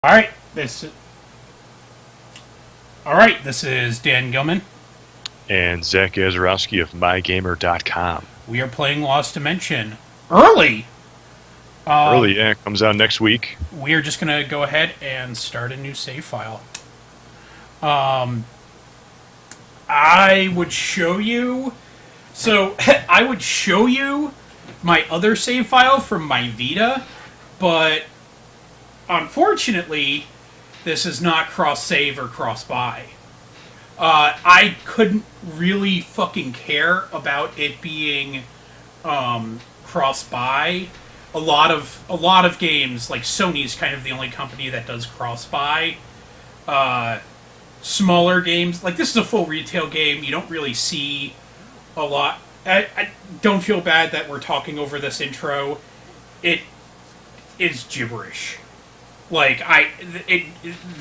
All right, this is Dan Gillman. And Zach Azarowski of MyGamer.com. We are playing Lost Dimension early. Early, yeah, comes out next week. We are just gonna go ahead and start a new save file. I would show you. So I would show you my other save file from my Vita, but unfortunately, this is not cross-save or cross-buy. I couldn't really fucking care about it being cross-buy. A lot of games, like Sony's kind of the only company that does cross-buy. Smaller games, like this is a full retail game, you don't really see a lot. I don't feel bad that we're talking over this intro. It is gibberish. Like,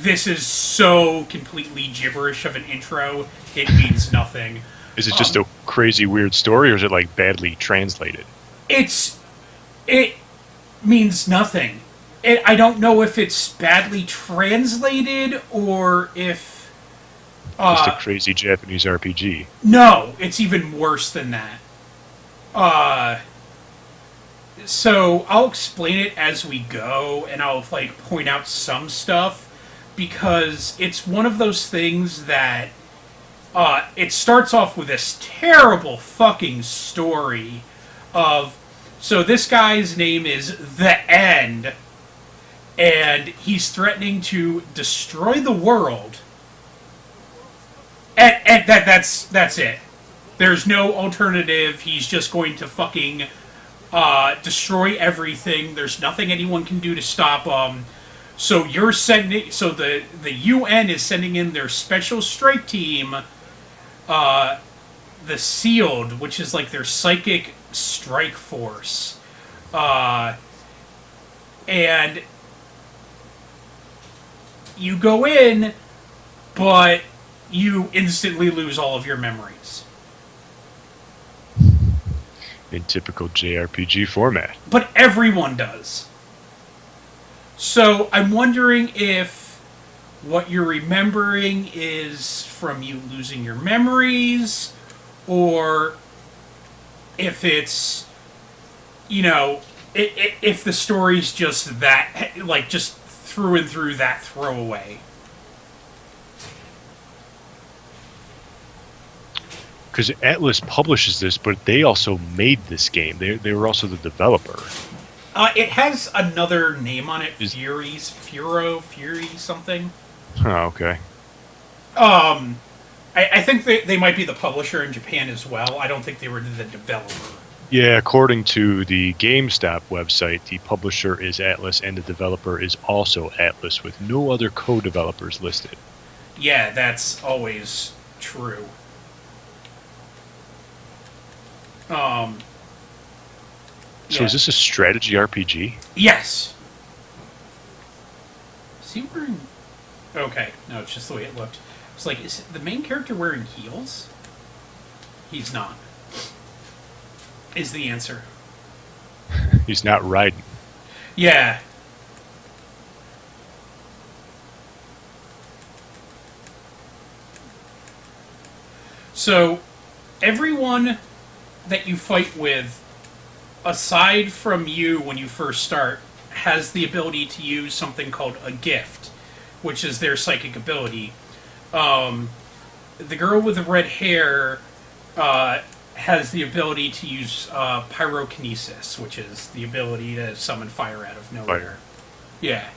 this is so completely gibberish of an intro, it means nothing. Is it just a crazy weird story, or is it like badly translated? It means nothing. I don't know if it's badly translated or if Just a crazy Japanese RPG. no, it's even worse than that. So I'll explain it as we go, and I'll point out some stuff because it's one of those things that it starts off with this terrible fucking story of, so this guy's name is The End, and he's threatening to destroy the world. And that's it. There's no alternative. He's just going to fucking destroy everything. There's nothing anyone can do to stop him. So the UN is sending in their special strike team, the Sealed, which is like their psychic strike force, and you go in, but you instantly lose all of your memories. In typical JRPG format. But everyone does. So I'm wondering if what you're remembering is from you losing your memories, or if it's, if the story's just that, just through and through that throwaway. Because Atlus publishes this, but they also made this game. They were also the developer. It has another name on it. Fury something. Oh, okay. I think they might be the publisher in Japan as well. I don't think they were the developer. Yeah, according to the GameStop website, the publisher is Atlus and the developer is also Atlus, with no other co-developers listed. Yeah, that's always true. So is this a strategy RPG? Yes. Is he wearing... Okay, no, it's just the way it looked. It's like, is the main character wearing heels? He's not. Is the answer. He's not riding. Yeah. So, everyone that you fight with, aside from you when you first start, has the ability to use something called a gift, which is their psychic ability. The girl with the red hair has the ability to use pyrokinesis, which is the ability to summon fire out of nowhere. Fire. Yeah.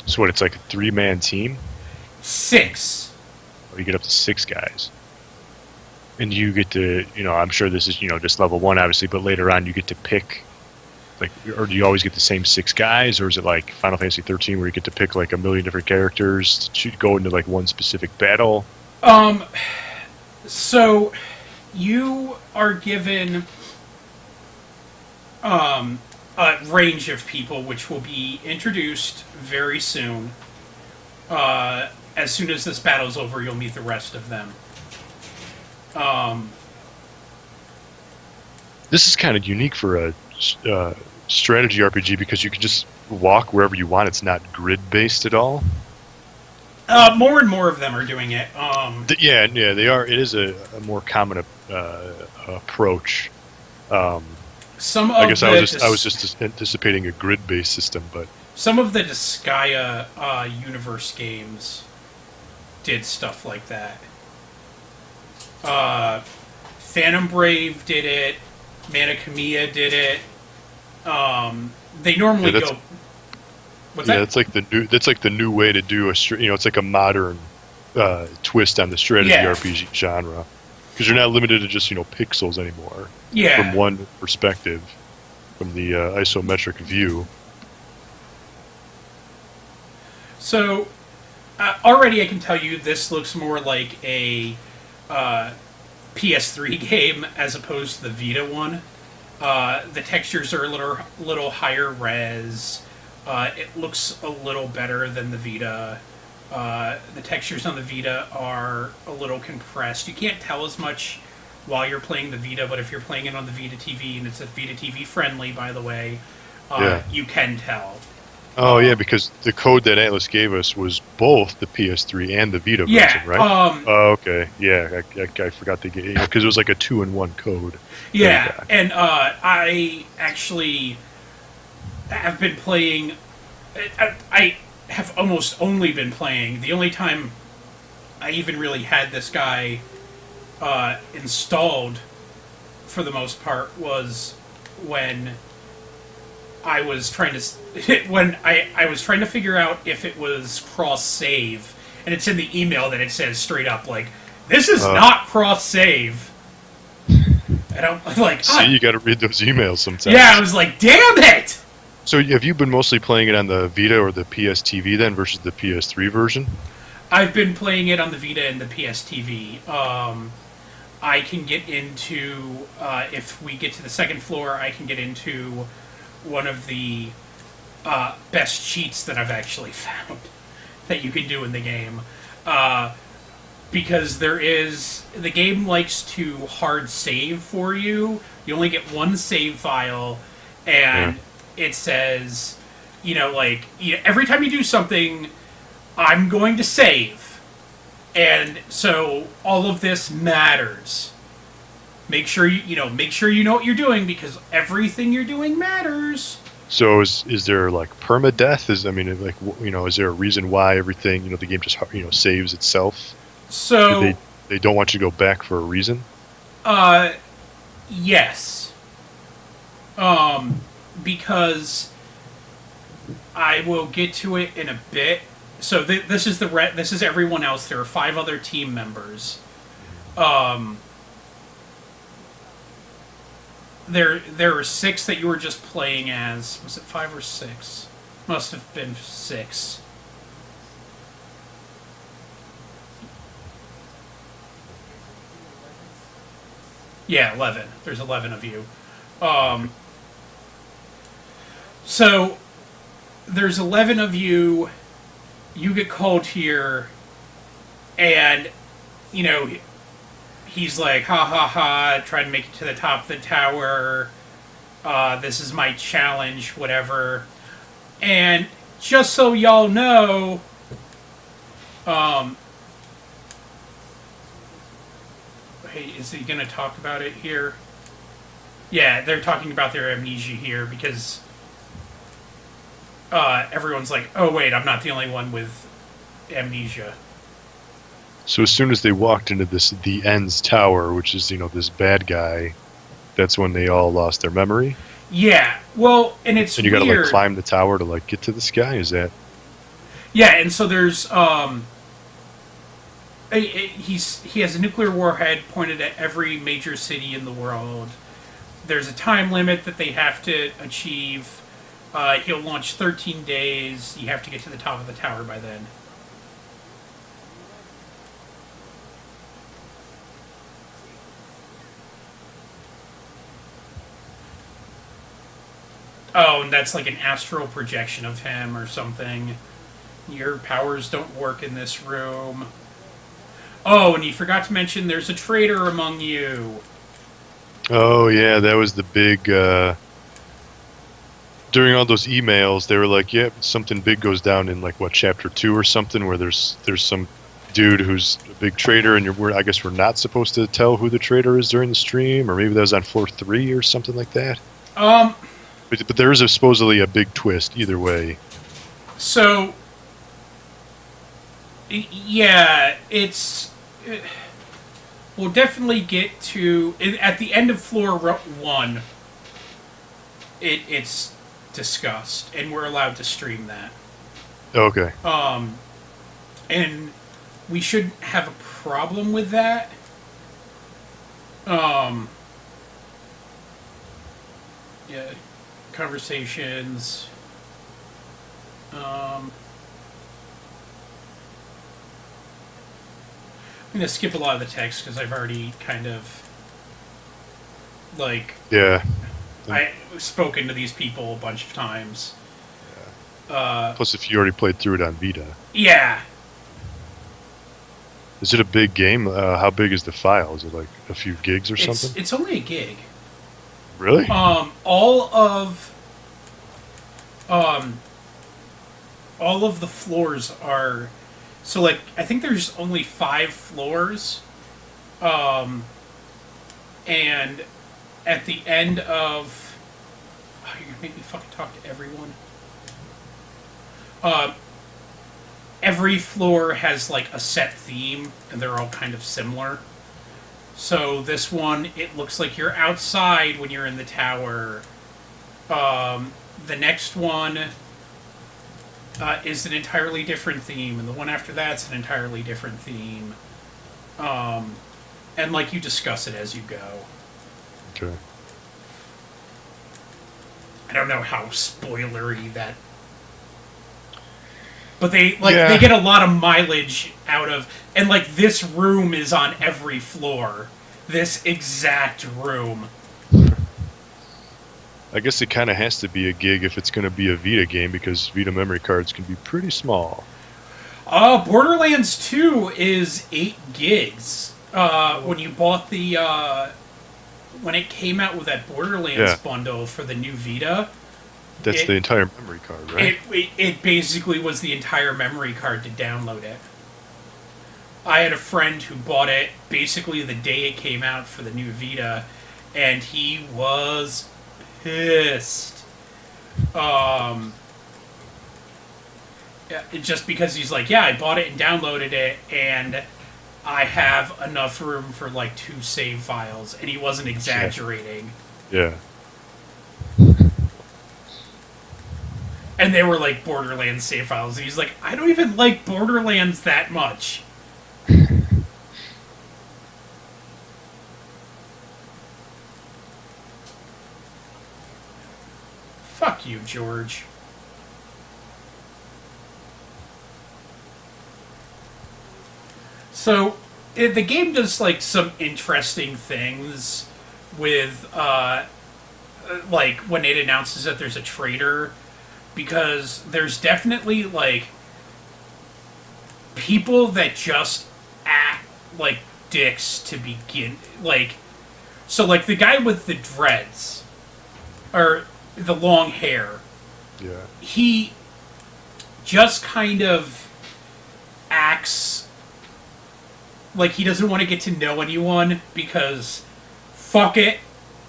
So what, it's like a 3-man team? 6. Or you get up to 6 guys. And you get to, I'm sure this is, just level 1, obviously, but later on you get to pick, or do you always get the same 6 guys, or is it like Final Fantasy 13 where you get to pick like a million different characters to go into like one specific battle? So you are given a range of people which will be introduced very soon. As soon as this battle's over, you'll meet the rest of them. This is kind of unique for a strategy RPG because you can just walk wherever you want. It's not grid based at all. More and more of them are doing it. Yeah, they are. It is a more common approach. Some I of guess the I was just anticipating a grid based system, but some of the Disgaea universe games did stuff like that. Phantom Brave did it. Mana Khemia did it. They normally go. What's that? That's like the new way to do it's like a modern twist on the strategy RPG genre because you're not limited to just pixels anymore. Yeah. From one perspective, from the isometric view. So already I can tell you this looks more like a PS3 game as opposed to the Vita one. The textures are a little higher res. It looks a little better than the Vita. The textures on the Vita are a little compressed. You can't tell as much while you're playing the Vita, but if you're playing it on the Vita TV, and it's a Vita TV friendly, by the way, you can tell. Oh, yeah, because the code that Atlus gave us was both the PS3 and the Vita version, right? Oh, okay. Yeah, I forgot to get because it was like a 2-in-1 code. Yeah, and I actually have been playing. I have almost only been playing. The only time I even really had this guy installed, for the most part, was when I was trying to I was trying to figure out if it was cross save, and it's in the email that it says straight up like, "This is not cross save." And I'm like, see, you got to read those emails sometimes. Yeah, I was like, "Damn it!" So have you been mostly playing it on the Vita or the PS TV then versus the PS3 version? I've been playing it on the Vita and the PS TV. I can get into if we get to the second floor, I can get into one of the best cheats that I've actually found that you can do in the game. Because the game likes to hard save for you. You only get one save file, and it says, every time you do something, I'm going to save. And so all of this matters. Make sure you know what you're doing because everything you're doing matters. So is there like permadeath? Is there a reason why everything the game just saves itself? So they don't want you to go back for a reason? Yes. Because I will get to it in a bit. So this is everyone else. There are 5 other team members. There are 6 that you were just playing as. Was it 5 or 6? Must have been 6. Yeah, 11. There's 11 of you. So there's 11 of you. You get called here, and he's like, ha ha ha, try to make it to the top of the tower. This is my challenge, whatever. And just so y'all know, hey, is he going to talk about it here? Yeah, they're talking about their amnesia here because everyone's like, oh wait, I'm not the only one with amnesia. So as soon as they walked into the End's tower, which is this bad guy, that's when they all lost their memory. Yeah, well, and it's and you got to like climb the tower to like get to this guy. Is that? Yeah, and so there's he has a nuclear warhead pointed at every major city in the world. There's a time limit that they have to achieve. He'll launch 13 days. You have to get to the top of the tower by then. Oh, and that's like an astral projection of him or something. Your powers don't work in this room. Oh, and you forgot to mention there's a traitor among you. Oh, yeah, that was the big during all those emails, they were like, "Yeah, something big goes down in like what chapter 2 or something, where there's some dude who's a big traitor, and I guess we're not supposed to tell who the traitor is during the stream, or maybe that was on floor 3 or something like that." Um, But there is supposedly a big twist either way. so yeah, we'll definitely get to at the end of floor 1. It's discussed, and we're allowed to stream that. Okay. And we shouldn't have a problem with that. Yeah, conversations. I'm gonna skip a lot of the text because I've already kind of Yeah. I've spoken to these people a bunch of times. Plus, if you already played through it on Vita. Yeah. Is it a big game? How big is the file? Is it like a few gigs or something? It's only a gig. Really? All of the floors are so like I think there's only 5 floors, and at the end of you're gonna make me fucking talk to everyone. Every floor has like a set theme, and they're all kind of similar. So this one, it looks like you're outside when you're in the tower. The next one is an entirely different theme, and the one after that's an entirely different theme. And like you discuss it as you go. Okay. I don't know how spoilery that. But they get a lot of mileage out of, and like this room is on every floor. This exact room. I guess it kind of has to be a gig if it's going to be a Vita game, because Vita memory cards can be pretty small. Borderlands 2 is 8 gigs. When you bought when it came out with that Borderlands bundle for the new Vita. That's the entire memory card, right? It basically was the entire memory card to download it. I had a friend who bought it basically the day it came out for the new Vita, and he was pissed. Just because he's like, yeah, I bought it and downloaded it, and I have enough room for like 2 save files, and he wasn't exaggerating. Yeah. And they were like Borderlands save files. And he's like, I don't even like Borderlands that much. Fuck you, George. So, the game does like some interesting things with, like when it announces that there's a traitor. Because there's definitely, like, people that just act like dicks to begin. Like, so, like, the guy with the dreads, or the long hair, he just kind of acts like he doesn't want to get to know anyone because, fuck it,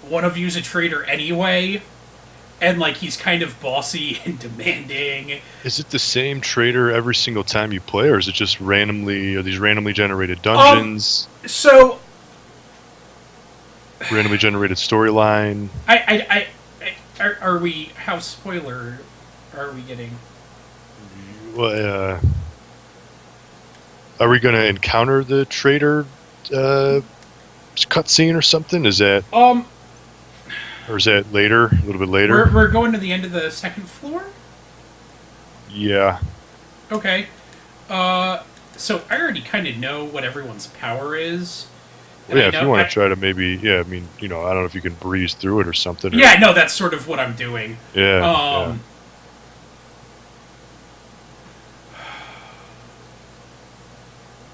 one of you's a traitor anyway. And, like, he's kind of bossy and demanding. Is it the same traitor every single time you play, or is it just randomly generated dungeons? Randomly generated storyline? Are we... How spoiler are we getting? Well, are we going to encounter the traitor cutscene or something? Is that... Or is that later? A little bit later? We're going to the end of the 2nd floor? Yeah. Okay. So I already kind of know what everyone's power is. Well, yeah, if you want to try to maybe... Yeah, I mean, I don't know if you can breeze through it or something. Yeah, no, that's sort of what I'm doing. Yeah,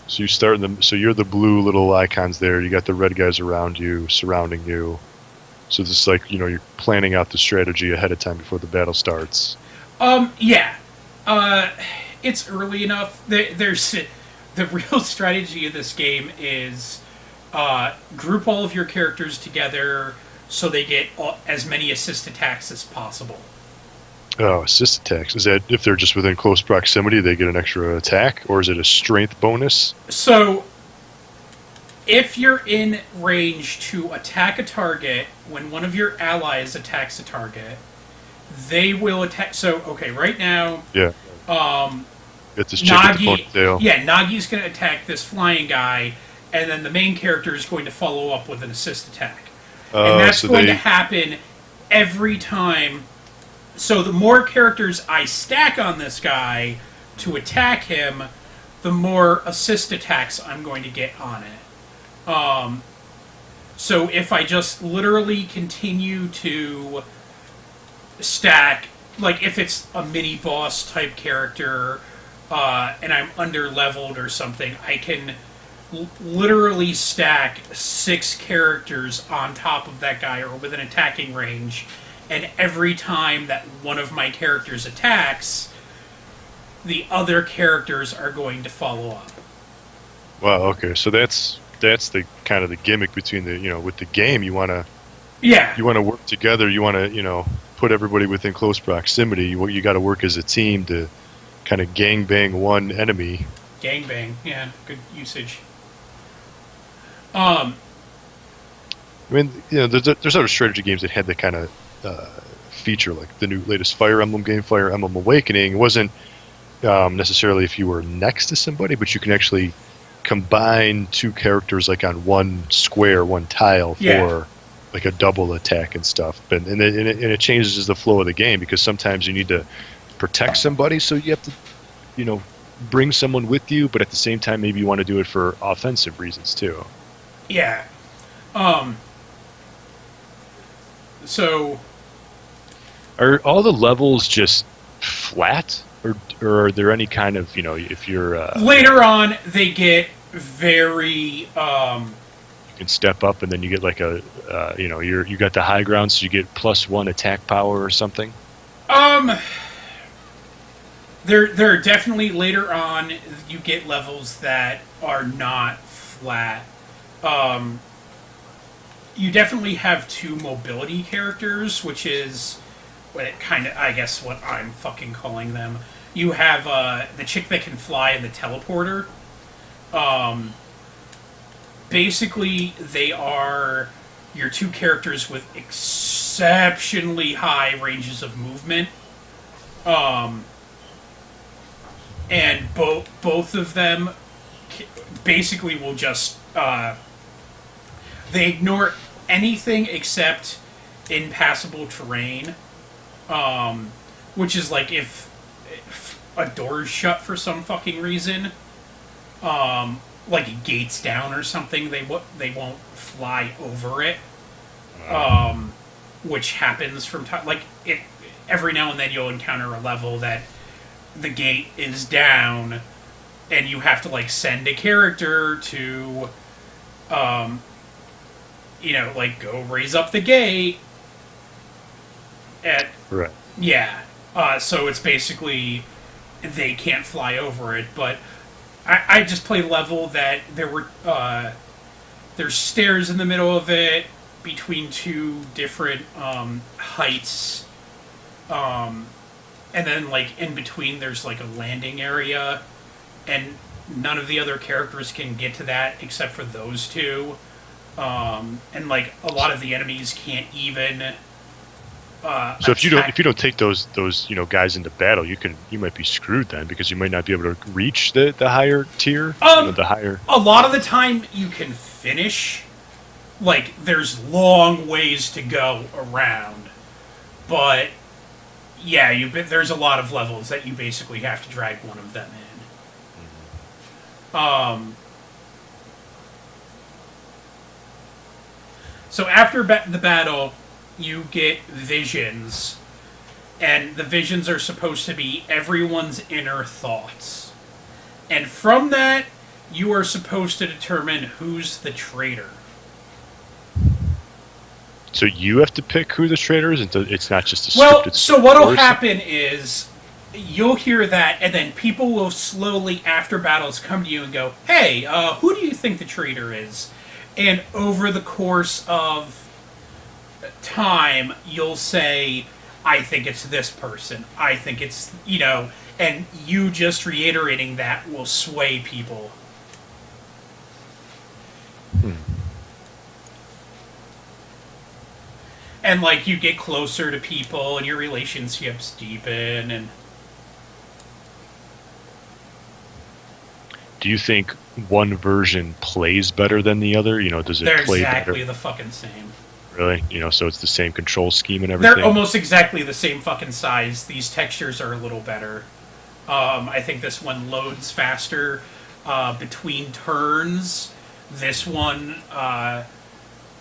So you start so you're the blue little icons there. You got the red guys around you, surrounding you. So this is like, you're planning out the strategy ahead of time before the battle starts. Yeah. It's early enough. There's the real strategy of this game is group all of your characters together so they get as many assist attacks as possible. Oh, assist attacks. Is that if they're just within close proximity, they get an extra attack? Or is it a strength bonus? So, if you're in range to attack a target, when one of your allies attacks a target, they will attack. So, okay, right now, Yeah. Get this chick with the Nagi, ponytail. yeah, Nagi's going to attack this flying guy, and then the main character is going to follow up with an assist attack. And that's So going to they, happen every time. So the more characters I stack on this guy to attack him, the more assist attacks I'm going to get on it. So if I just literally continue to stack, like if it's a mini boss type character and I'm under leveled or something, I can literally stack 6 characters on top of that guy or within attacking range, and every time that one of my characters attacks, the other characters are going to follow up. wow, okay. So that's the kind of the gimmick between with the game, you want to Yeah. work together, you want to, put everybody within close proximity. You got to work as a team to kind of gangbang one enemy. Gangbang. Yeah, good usage. I mean, there's other strategy games that had that kind of feature, like the new latest Fire Emblem game, Fire Emblem Awakening. It wasn't necessarily if you were next to somebody, but you can actually combine 2 characters like on one square, one tile for like a double attack and stuff. And it changes the flow of the game, because sometimes you need to protect somebody, so you have to, bring someone with you, but at the same time, maybe you want to do it for offensive reasons too. Yeah. So Are all the levels just flat, or are there any kind of, if you're later on, they get very. you can step up and then you get like a you got the high ground, so you get +1 attack power or something? There are definitely later on you get levels that are not flat. You definitely have 2 mobility characters, which is what it kind of, I guess, what I'm fucking calling them. You have the chick that can fly and the teleporter. Basically, they are your 2 characters with exceptionally high ranges of movement. And both of them basically will just they ignore anything except impassable terrain, which is like if a door is shut for some fucking reason, like a gate's down or something, they won't fly over it, which happens from time, like it every now and then you'll encounter a level that the gate is down and you have to like send a character to like go raise up the gate at Right. yeah. So it's basically they can't fly over it, but I just played a level that there's stairs in the middle of it between 2 different heights, and then like in between there's like a landing area, and none of the other characters can get to that except for those 2, and like a lot of the enemies can't even. So if you don't take those guys into battle, you might be screwed then, because you might not be able to reach the higher tier. The higher. A lot of the time you can finish. Like there's long ways to go around, but yeah, there's a lot of levels that you basically have to drag one of them in. So after the battle, you get visions, and the visions are supposed to be everyone's inner thoughts. And from that, you are supposed to determine who's the traitor. So you have to pick who the traitor is, and it's not just a Well, scripted so what'll story? happen is you'll hear that, and then people will slowly, after battles, come to you and go, "Hey, who do you think the traitor is?" And over the course of time, you'll say, "I think it's this person. I think it's and you just reiterating that will sway people. And like you get closer to people, and your relationships deepen, and Do you think one version plays better than the other? Does it they're play exactly better? the fucking same. Really? So it's the same control scheme and everything? They're almost exactly the same fucking size. These textures are a little better. I think this one loads faster between turns. This one,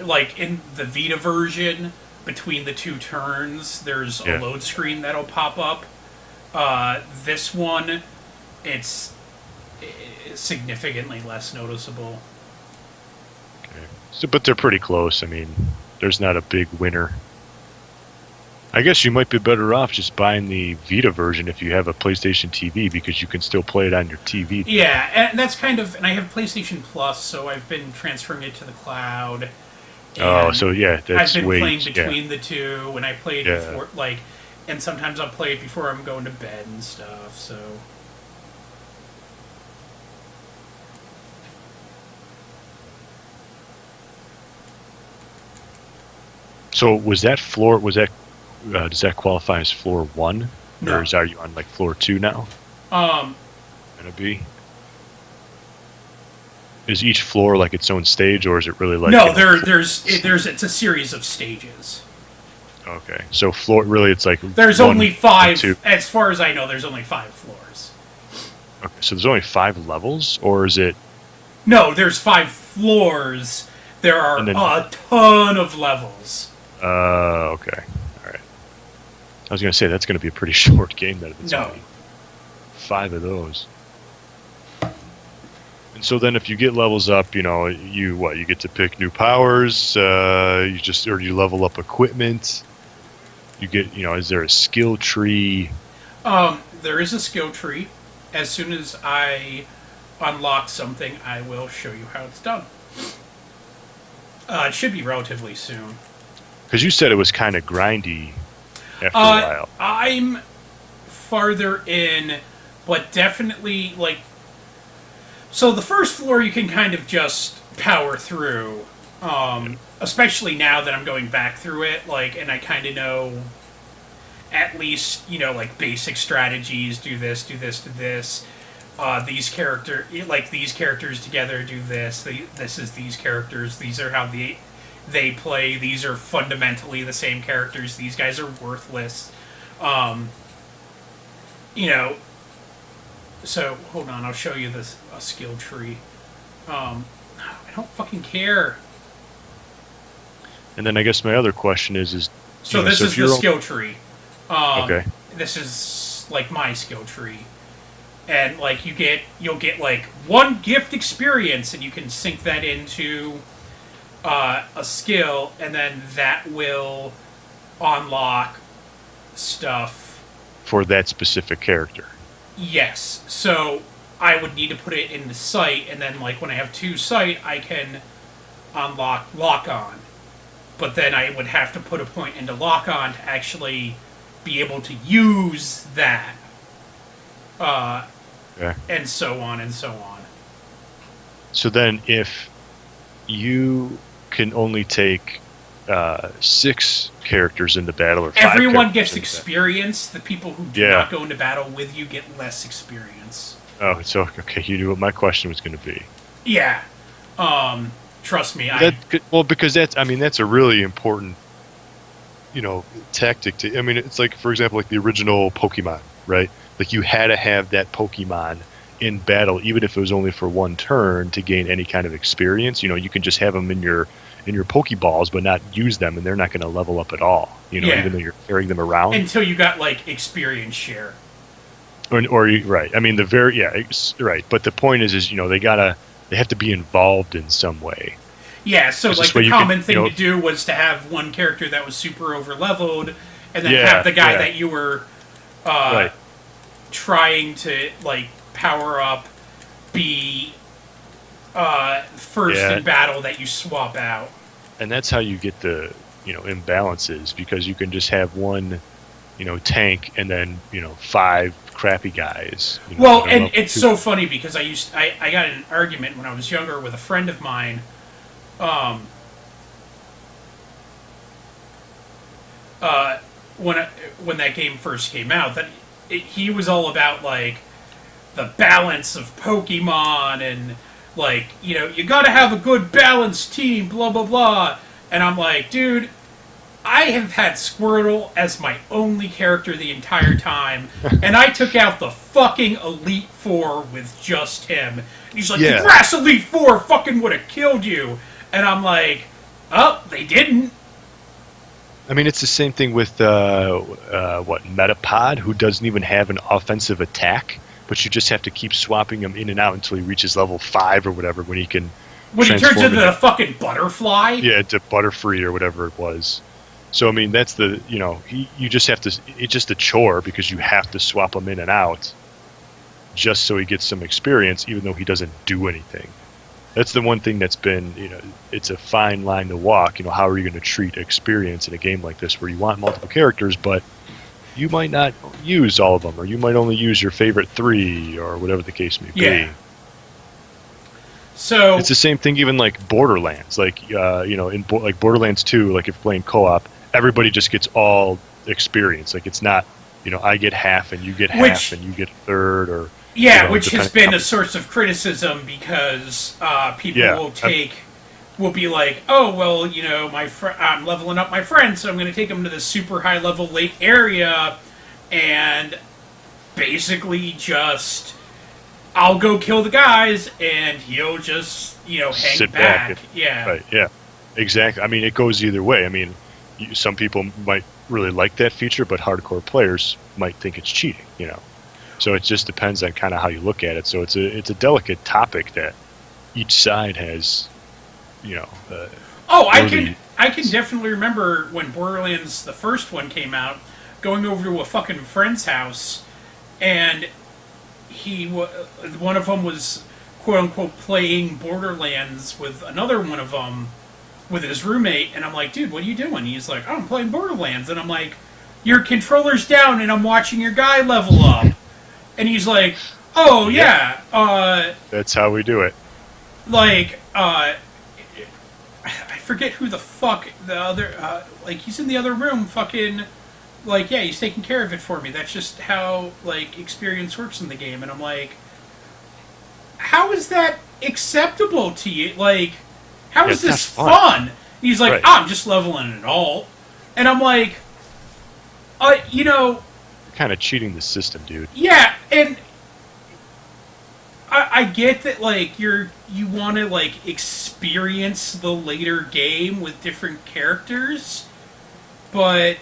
like in the Vita version, between the two turns, there's a load screen that'll pop up. This one, it's significantly less noticeable. Okay. So, but they're pretty close. I mean, there's not a big winner. I guess you might be better off just buying the Vita version if you have a PlayStation TV, because you can still play it on your TV. Yeah, and that's kind of... And I have PlayStation Plus, so I've been transferring it to the cloud. Oh, so yeah, that's I've been way... playing between the two, and I played before... And sometimes I'll play it before I'm going to bed and stuff, so... So was that floor... does that qualify as floor 1? No. Or are you on like floor 2 now? Gonna be? Is each floor like its own stage, or is it really like... No, it's a series of stages. Okay, so floor... Really, it's like... There's only 5... As far as I know, there's only 5 floors. Okay, so there's only 5 levels, or is it... No, there's 5 floors. There are a ton of levels. Okay. Alright. I was going to say, that's going to be a pretty short game then. No. 5 of those. And so then if you get levels up, you get to pick new powers, you level up equipment. You get, is there a skill tree? There is a skill tree. As soon as I unlock something, I will show you how it's done. It should be relatively soon. Because you said it was kind of grindy after a while. I'm farther in, but definitely, like... So the first floor you can kind of just power through. Especially now that I'm going back through it, and I kind of know at least, basic strategies, do this, do this. These characters together do this. This is these characters. These are how they play. These are fundamentally the same characters. These guys are worthless. So hold on, I'll show you a skill tree. I don't fucking care. And then I guess my other question is so this is the skill tree. Okay. This is like my skill tree. And you'll get like 1 gift experience, and you can sync that into a skill, and then that will unlock stuff for that specific character. Yes. So I would need to put it in the sight, and then when I have 2 sight, I can unlock lock on. But then I would have to put a point into lock on to actually be able to use that. And so on and so on. So then if you can only take 6 characters into battle, or 5 everyone gets experience. The people who do not go into battle with you get less experience. Oh, so okay, you knew what my question was going to be. Yeah. Trust me. Because that's a really important, tactic to... I mean, it's like, for example, like the original Pokemon, right? Like, you had to have that Pokemon in battle, even if it was only for 1 turn, to gain any kind of experience. You can just have them in your Pokeballs, but not use them, and they're not going to level up at all. Even though you're carrying them around until you got experience share. Right. I mean, right. But the point is, they have to be involved in some way. Yeah, so Is like this where the you common can, thing you know, to do was to have one character that was super over leveled, and then Yeah, have the guy yeah. that you were Right. trying to like power up be first Yeah. in battle that you swap out. And that's how you get the, imbalances, because you can just have one, tank and then, five crappy guys, Well, that are and level it's 2. so funny because I got in an argument when I was younger with a friend of mine. Um, uh, when that game first came out, he was all about like the balance of Pokemon and like you got to have a good balanced team, blah blah blah. And I'm like, dude, I have had Squirtle as my only character the entire time, and I took out the fucking Elite Four with just him. And he's like, Yeah. the Grass Elite Four fucking would have killed you. And I'm like, oh, they didn't. I mean, it's the same thing with Metapod, who doesn't even have an offensive attack, but you just have to keep swapping him in and out until he reaches level 5 or whatever, when he can When he turns transform into the fucking butterfly. yeah, to Butterfree or whatever it was. So I mean, that's the you just have to. It's just a chore because you have to swap him in and out, just so he gets some experience, even though he doesn't do anything. That's the one thing that's been, it's a fine line to walk. How are you going to treat experience in a game like this where you want multiple characters, but you might not use all of them, or you might only use your favorite 3, or whatever the case may be. Yeah. So It's the same thing, even like Borderlands. Like, like Borderlands 2, like if you're playing co-op, everybody just gets all experience. Like, it's not, I get half and you get half and you get a third, or yeah, which has been a depending- source of criticism because people Yeah. will be like, oh well, I'm leveling up my friend, so I'm going to take him to this super high level lake area, and basically just I'll go kill the guys, and he'll just hang sit back. and- Yeah, Right, yeah. Exactly. I mean, it goes either way. I mean, some people might really like that feature, but hardcore players might think it's cheating, So it just depends on kind of how you look at it. So it's a delicate topic that each side has, Oh, I worthy- can definitely remember when Borderlands the first one came out, going over to a fucking friend's house, and one of them was quote unquote playing Borderlands with another one of them with his roommate, and I'm like, dude, what are you doing? He's like, oh, I'm playing Borderlands, and I'm like, your controller's down, and I'm watching your guy level up, and he's like, oh yeah, That's how we do it. like I forget who the fuck the other like he's in the other room fucking like yeah, he's taking care of it for me. That's just how like experience works in the game, and I'm like, how is that acceptable to you? Like, how is Yeah, this that's fun. fun? And he's like, Right. I'm just leveling it all, and I'm like, You're kind of cheating the system, dude. yeah, and I get that like you want to like experience the later game with different characters, but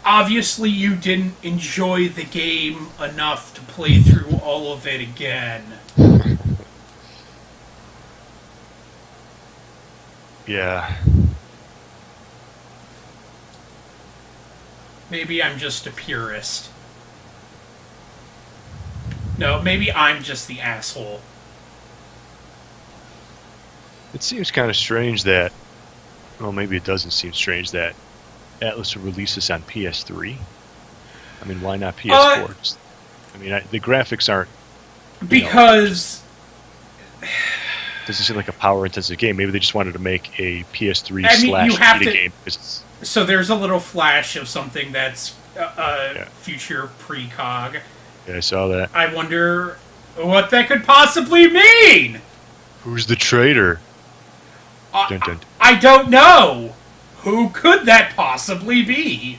obviously you didn't enjoy the game enough to play through all of it again. Yeah. Maybe I'm just a purist. No, maybe I'm just the asshole. It seems kind of strange that, well, maybe it doesn't seem strange that Atlus would release this on PS3. I mean, why not PS4? The graphics aren't. Because Doesn't seem like a power-intensive game. Maybe they just wanted to make a PS3 I mean, you have Vita to- game. It's, so there's a little flash of something that's Yeah. future precog. yeah, I saw that. I wonder what that could possibly mean. Who's the traitor? Dun, dun. I don't know. Who could that possibly be?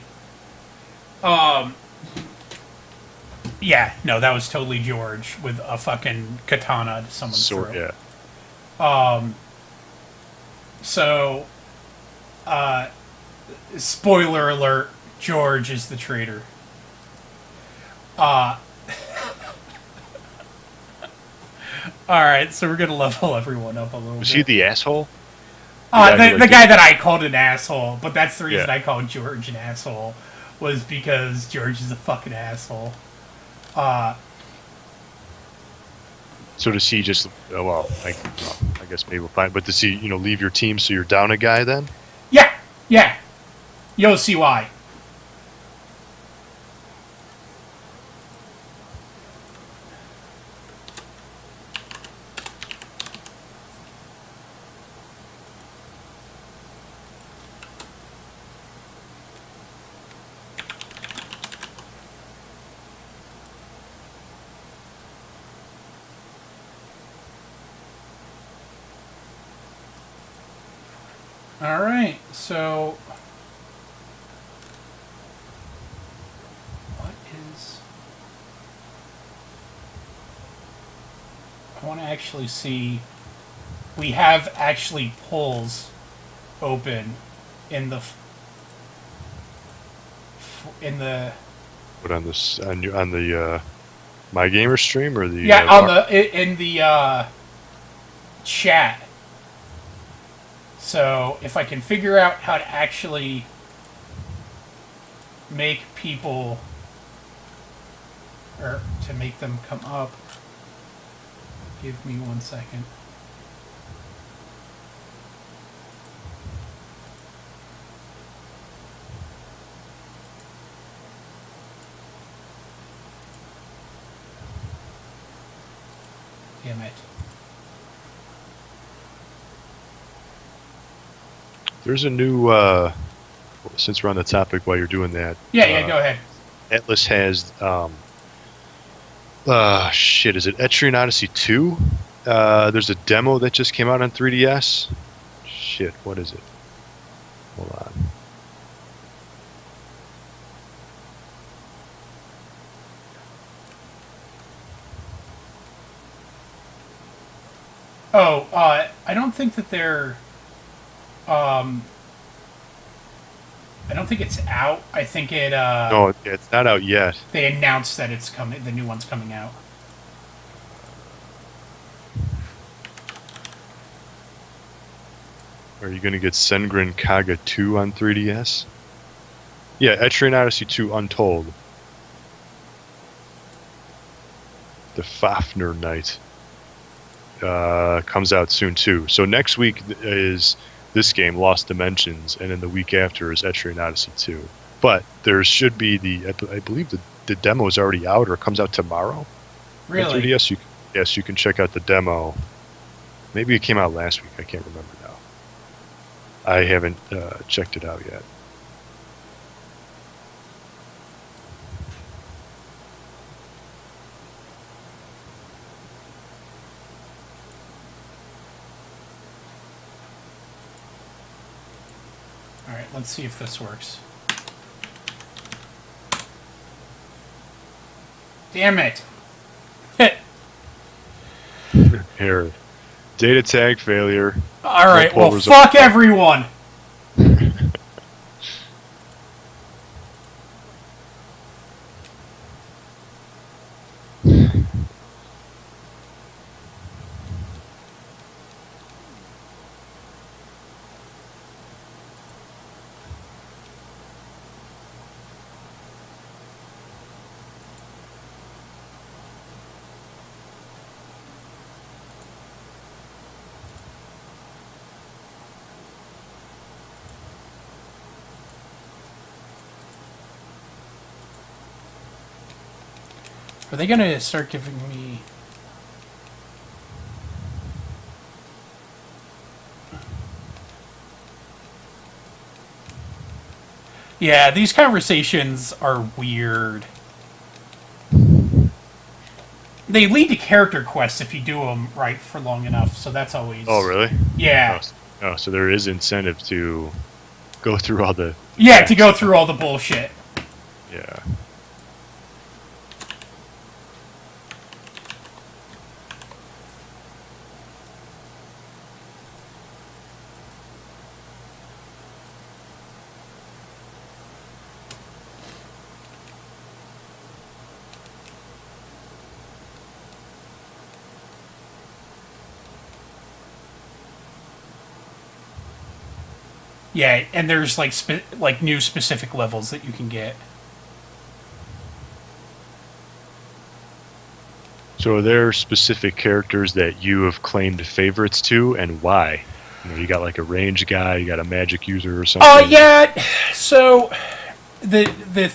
Yeah, no, that was totally George with a fucking katana to someone's Sword, throat. yeah. So, spoiler alert, George is the traitor. Alright, so we're gonna level everyone up a little Was bit. he the asshole? The guy that I called an asshole, but that's the reason Yeah. I called George an asshole, was because George is a fucking asshole. So does he just? I guess maybe we'll find. But does he, leave your team so you're down a guy then? Yeah. You'll see why. Alright, so... What is... I want to actually see... We have actually polls open in the... What on this on the MyGamer stream or the in the chat. So if I can figure out how to actually make people, or to make them come up, give me 1 second. Damn it. There's a new. Since we're on the topic, while you're doing that. Yeah, go ahead. Atlus has. Shit, is it Etrian Odyssey 2? There's a demo that just came out on 3DS. Shit, what is it? Hold on. Oh, I don't think that they're... I don't think it's out. I think it... No, it's not out yet. They announced that it's coming. The new one's coming out. Are you going to get Sengren Kaga 2 on 3DS? Yeah, Etrian Odyssey 2 Untold. The Fafnir Knight comes out soon too. So next week is this game, Lost Dimensions, and then the week after is Etrian Odyssey 2. But there should be I believe the demo is already out, or it comes out tomorrow. Really? On 3DS, yes, you can check out the demo. Maybe it came out last week. I can't remember now. I haven't checked it out yet. Alright, let's see if this works. Damn it! Here. Data tag failure. Alright, well, fuck everyone! Are they gonna start giving me... Yeah, these conversations are weird. They lead to character quests if you do them right for long enough, so that's always... Oh, really? Yeah. Oh, so there is incentive to go through all the... Yeah, to go through all the bullshit. Yeah. Yeah, and there's like new specific levels that you can get. So are there specific characters that you have claimed favorites to, and why? You got like a range guy, you got a magic user or something. Yeah. So the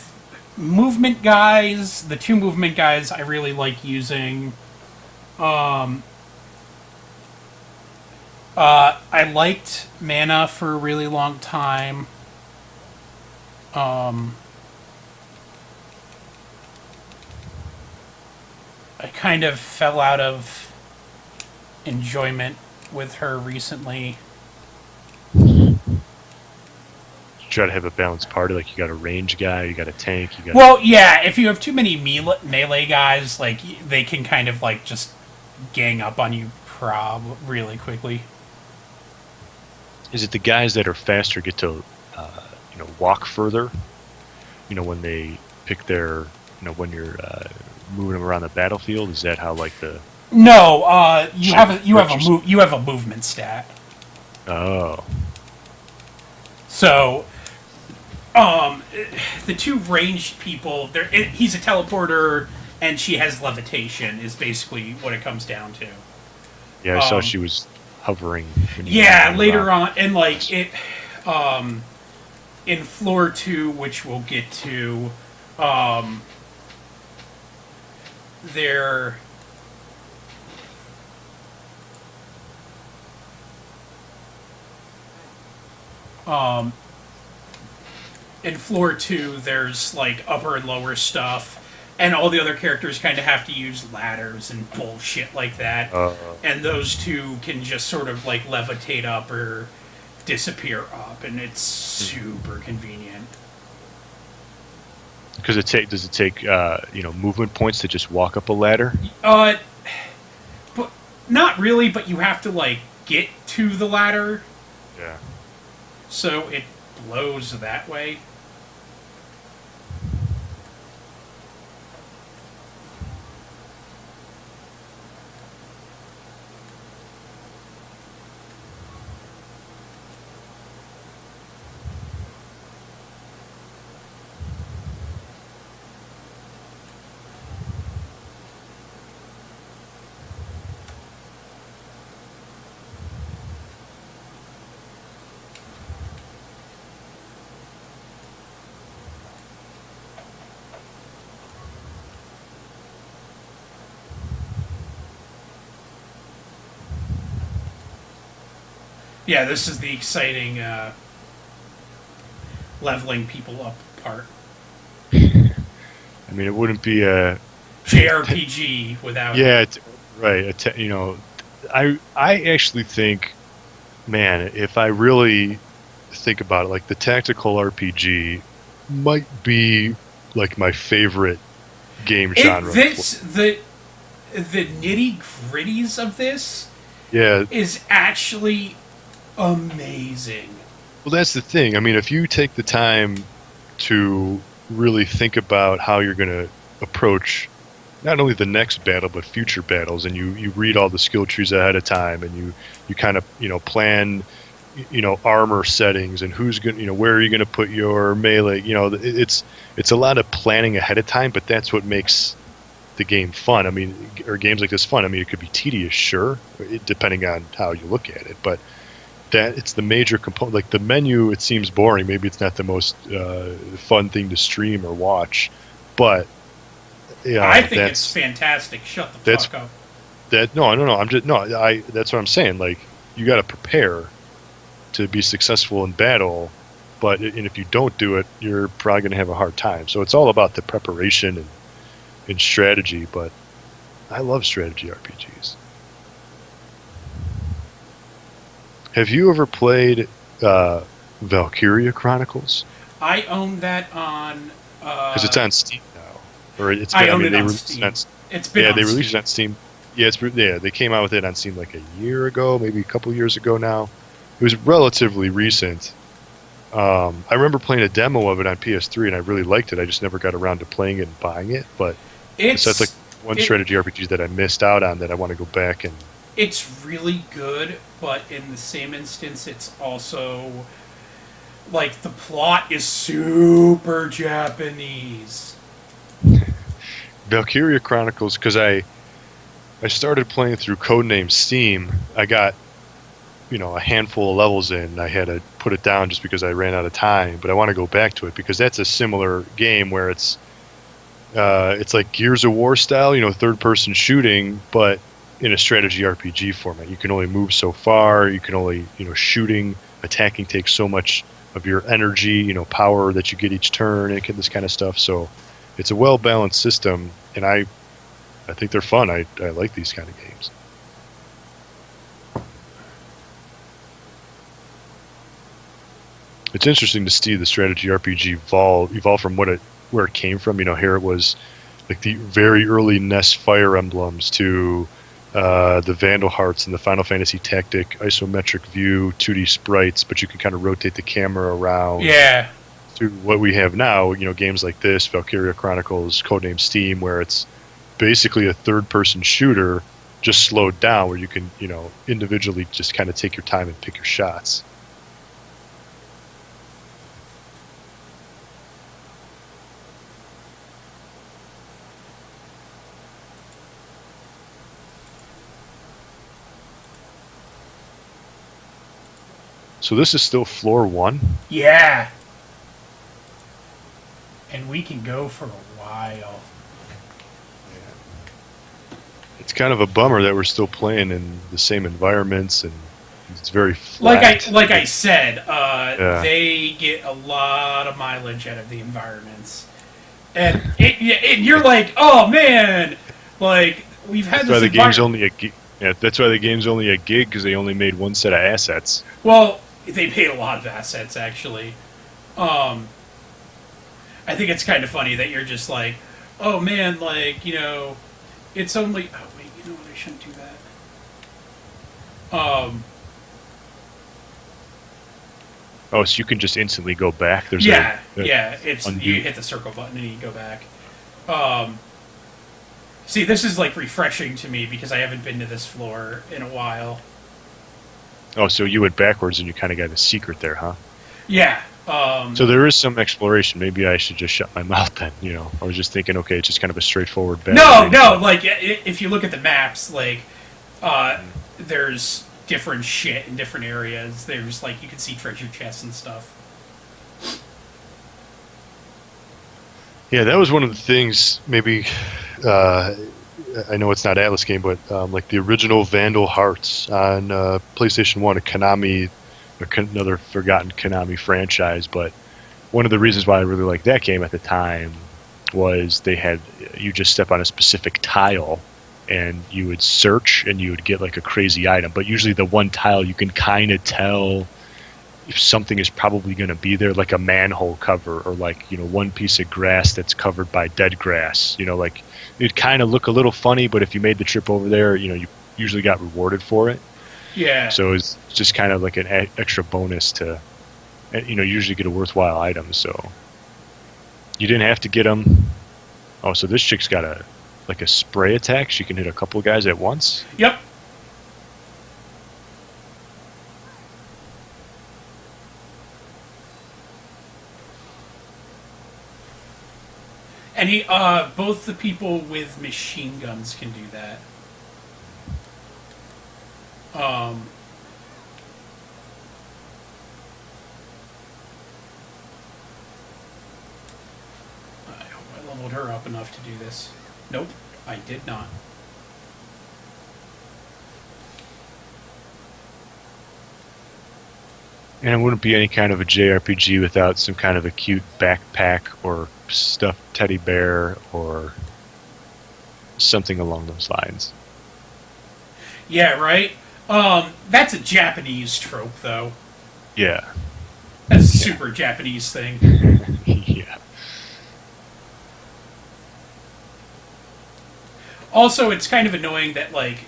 movement guys, the two movement guys, I really like using. I liked Mana for a really long time. I kind of fell out of enjoyment with her recently. Try to have a balanced party, like you got a range guy, you got a tank, you got. Well, yeah, if you have too many melee guys, like they can kind of like just gang up on you really quickly. Is it the guys that are faster get to, walk further? When they pick their, when you're moving them around the battlefield. Is that how like the? No, you have a movement stat. Oh. So, the two ranged people, he's a teleporter and she has levitation. Is basically what it comes down to. Yeah, I saw she was hovering. Yeah, later on, and like it, in floor 2, which we'll get to, there. In floor 2, there's like upper and lower stuff, and all the other characters kind of have to use ladders and bullshit like that. And those two can just sort of like levitate up or disappear up, and it's super convenient. Because does it take movement points to just walk up a ladder? But not really. But you have to like get to the ladder. Yeah. So it blows that way. Yeah, this is the exciting leveling people up part. I mean, it wouldn't be a JRPG without. Yeah, right. I actually think, man, if I really think about it, like the tactical RPG might be like my favorite game genre. The nitty gritties of this, is actually amazing. Well, that's the thing. I mean, if you take the time to really think about how you're going to approach not only the next battle but future battles, and you read all the skill trees ahead of time, and you kind of plan armor settings and who's going where are you going to put your melee. It's a lot of planning ahead of time, but that's what makes the game fun. I mean, or games like this fun. I mean, it could be tedious, sure, depending on how you look at it, but that it's the major component. Like the menu, it seems boring. Maybe it's not the most fun thing to stream or watch, but I think it's fantastic. Shut the fuck up. No. I'm just that's what I'm saying. Like, you got to prepare to be successful in battle, but if you don't do it, you're probably going to have a hard time. So it's all about the preparation and strategy. But I love strategy RPGs. Have you ever played Valkyria Chronicles? I own that on. Because it's on Steam now, or it's. I own it on Steam. It's been. Yeah, on they released Steam. it on Steam. Yeah, they came out with it on Steam like a year ago, maybe a couple years ago now. It was relatively recent. I remember playing a demo of it on PS3, and I really liked it. I just never got around to playing it and buying it. But that's like one strategy RPG that I missed out on that I want to go back and. It's really good, but in the same instance, it's also like the plot is super Japanese. Valkyria Chronicles, because I started playing through Codename Steam. I got a handful of levels in. I had to put it down just because I ran out of time. But I want to go back to it because that's a similar game where it's like Gears of War style, third person shooting, but in a strategy RPG format. You can only move so far. You can only shooting, attacking takes so much of your energy, power that you get each turn, and this kind of stuff. So it's a well balanced system, and I think they're fun. I like these kind of games. It's interesting to see the strategy RPG evolve from where it came from. Here it was like the very early NES Fire Emblems to the Vandal Hearts and the Final Fantasy Tactic isometric view, 2D sprites, but you can kind of rotate the camera around. Yeah. To what we have now, games like this, Valkyria Chronicles, Codename Steam, where it's basically a third-person shooter, just slowed down, where you can, individually just kind of take your time and pick your shots. So this is still floor 1? Yeah. And we can go for a while. It's kind of a bummer that we're still playing in the same environments, and it's very flat. Like I said, they get a lot of mileage out of the environments, and you're like, oh man, like we've had that's why this. the game's only a gig. Yeah, that's why the game's only a gig, because they only made one set of assets. Well, they paid a lot of assets actually. I think it's kind of funny that you're just like, oh man, like it's only. Oh wait, you know what? I shouldn't do that. Oh, so you can just instantly go back? There's it's undo. you hit the circle button and you go back. See, this is like refreshing to me because I haven't been to this floor in a while. Oh, so you went backwards and you kind of got a secret there, huh? Yeah. So there is some exploration. Maybe I should just shut my mouth then. I was just thinking, okay, it's just kind of a straightforward battle. No. Like if you look at the maps, like there's different shit in different areas. There's like you can see treasure chests and stuff. Yeah, that was one of the things. Maybe I know it's not Atlus game, but like the original Vandal Hearts on PlayStation 1, a Konami, another forgotten Konami franchise. But one of the reasons why I really liked that game at the time was you just step on a specific tile and you would search and you would get like a crazy item. But usually the one tile you can kind of tell if something is probably going to be there, like a manhole cover or like one piece of grass that's covered by dead grass. Like it'd kind of look a little funny, but if you made the trip over there, you usually got rewarded for it. Yeah. So it's just kind of like an extra bonus to, usually get a worthwhile item. So you didn't have to get them. Oh, so this chick's got a spray attack. She can hit a couple guys at once. Yep. And both the people with machine guns can do that. I hope I leveled her up enough to do this. Nope, I did not. And it wouldn't be any kind of a JRPG without some kind of a cute backpack or stuffed teddy bear or something along those lines. Yeah, right? That's a Japanese trope, though. Yeah. That's a super Japanese thing. Yeah. Also, it's kind of annoying that, like,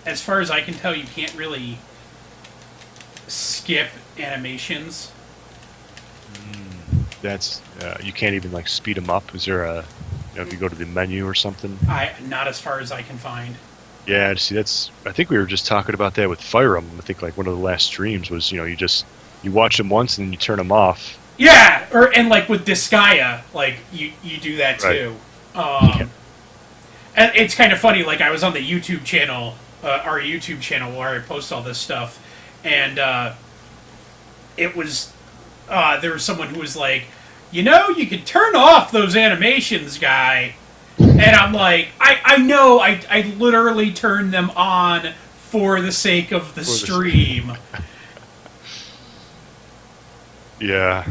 as far as I can tell, you can't really skip animations. That's you can't even like speed them up. Is there if you go to the menu or something? Not as far as I can find. Yeah, see, I think we were just talking about that with Fire Emblem. I think like one of the last streams was you you watch them once and then you turn them off. Yeah, and like with Disgaea, like you do that too. Yeah. And it's kind of funny. Like I was on the YouTube channel, our YouTube channel where I post all this stuff, and it was there was someone who was like, you could turn off those animations, guy. And I'm like, I know, I literally turned them on for the sake of the stream. Yeah.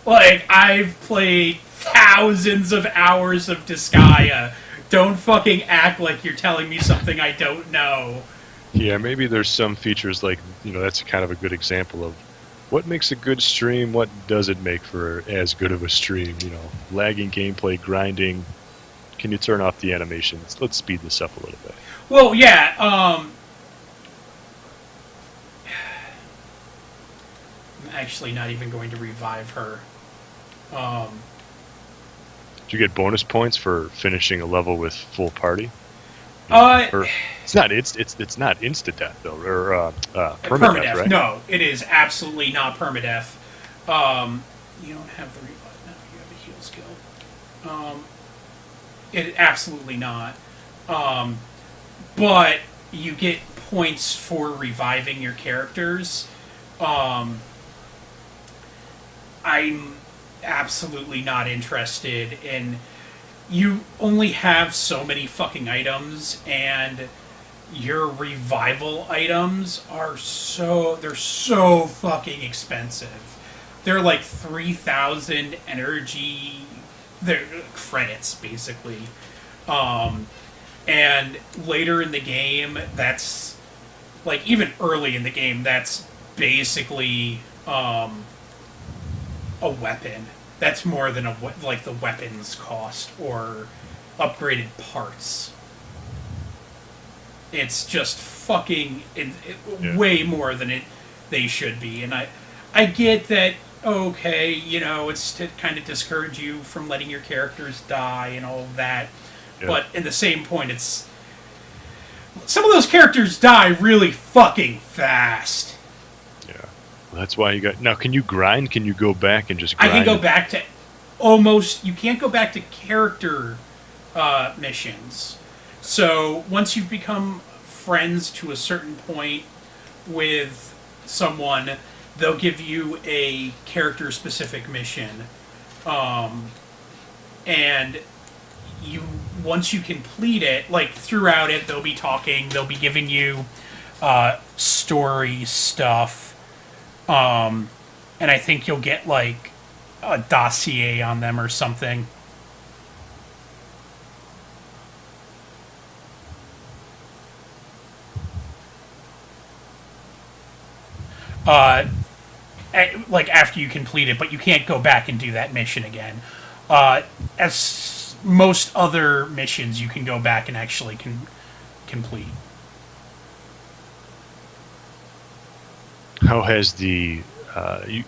Like, I've played thousands of hours of Disgaea. Don't fucking act like you're telling me something I don't know. Yeah, maybe there's some features like, that's kind of a good example of what makes a good stream, what does it make for as good of a stream, lagging gameplay, grinding. Can you turn off the animations? Let's speed this up a little bit. Well, yeah, I'm actually not even going to revive her. Do you get bonus points for finishing a level with full party? It's not insta death though, or permadeath, right? No, it is absolutely not permadeath. You don't have the revive now. You have a heal skill. It absolutely not. But you get points for reviving your characters. I'm absolutely not interested in. You only have so many fucking items, and your revival items are they're so fucking expensive. They're like 3,000 energy, they're credits basically. And later in the game, that's like even early in the game, that's basically a weapon. That's more than like the weapons cost or upgraded parts. It's just fucking way more than they should be. And I get that, okay, it's to kind of discourage you from letting your characters die and all of that. Yeah. But in the same point, it's some of those characters die really fucking fast. Well, that's why you got... Now, can you grind? Can you go back and just grind? I can go back to almost... You can't go back to character missions. So, once you've become friends to a certain point with someone, they'll give you a character-specific mission. And once you complete it, like, throughout it, they'll be talking, they'll be giving you story stuff. And I think you'll get, like, a dossier on them or something. Like, after you complete it, but you can't go back and do that mission again. As most other missions, you can go back and actually complete. How has the do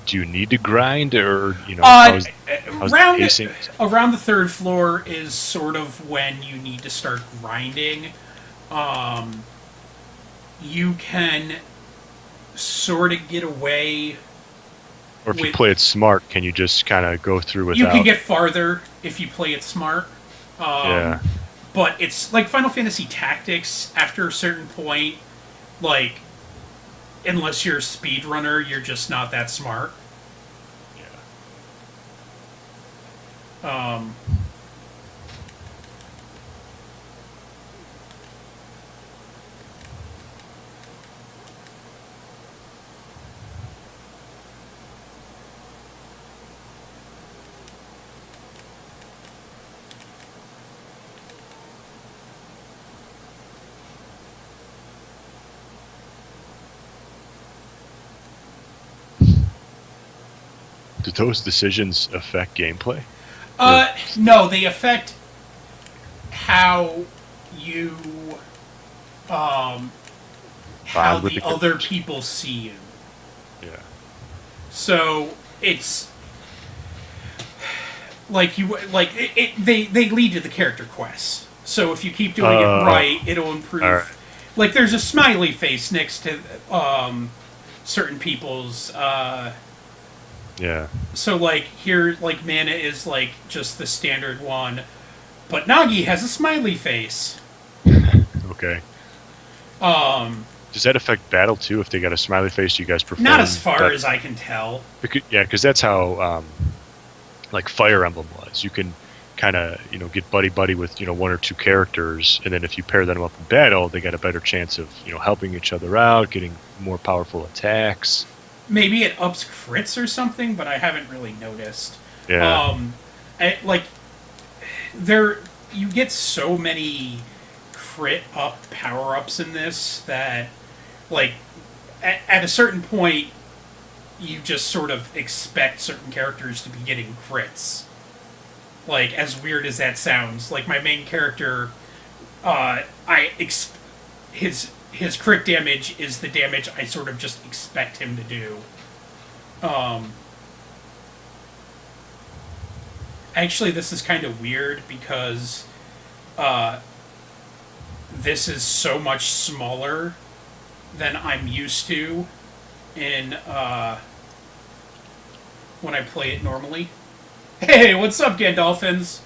you need to grind, or how's the pacing? Around the third floor is sort of when you need to start grinding. You can sort of get away. Or if you play it smart, can you just kind of go through without? You can get farther if you play it smart. Yeah. But it's like Final Fantasy Tactics. After a certain point, like, unless you're a speedrunner, you're just not that smart. Yeah. Do those decisions affect gameplay? No, they affect how you, how the other people see you. Yeah. So it's like they lead to the character quests. So if you keep doing it right, it'll improve. Right. Like, there's a smiley face next to certain people's. Yeah. So, like, here, like, Mana is, like, just the standard one. But Nagi has a smiley face. Okay. Um, Does that affect battle too? If they got a smiley face, do you guys prefer? Not as far as I can tell. Because that's how, like Fire Emblem was. You can kind of get buddy with one or two characters, and then if you pair them up in battle, they got a better chance of helping each other out, getting more powerful attacks. Maybe it ups crits or something, but I haven't really noticed. Yeah. You get so many crit up power ups in this that, like, at a certain point, you just sort of expect certain characters to be getting crits. Like, as weird as that sounds, like my main character, his crit damage is the damage I sort of just expect him to do. Actually, this is kind of weird because this is so much smaller than I'm used to in when I play it normally. Hey, what's up, Gandolphins?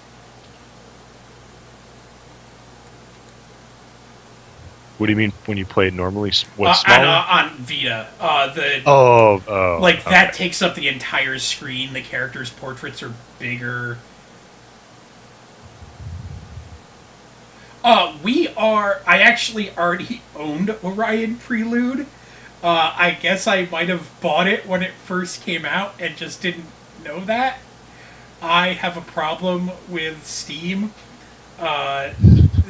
What do you mean when you play it normally? What's smaller? On Vita. Okay. That takes up the entire screen. The characters' portraits are bigger. I actually already owned Orion Prelude. I guess I might have bought it when it first came out and just didn't know that. I have a problem with Steam.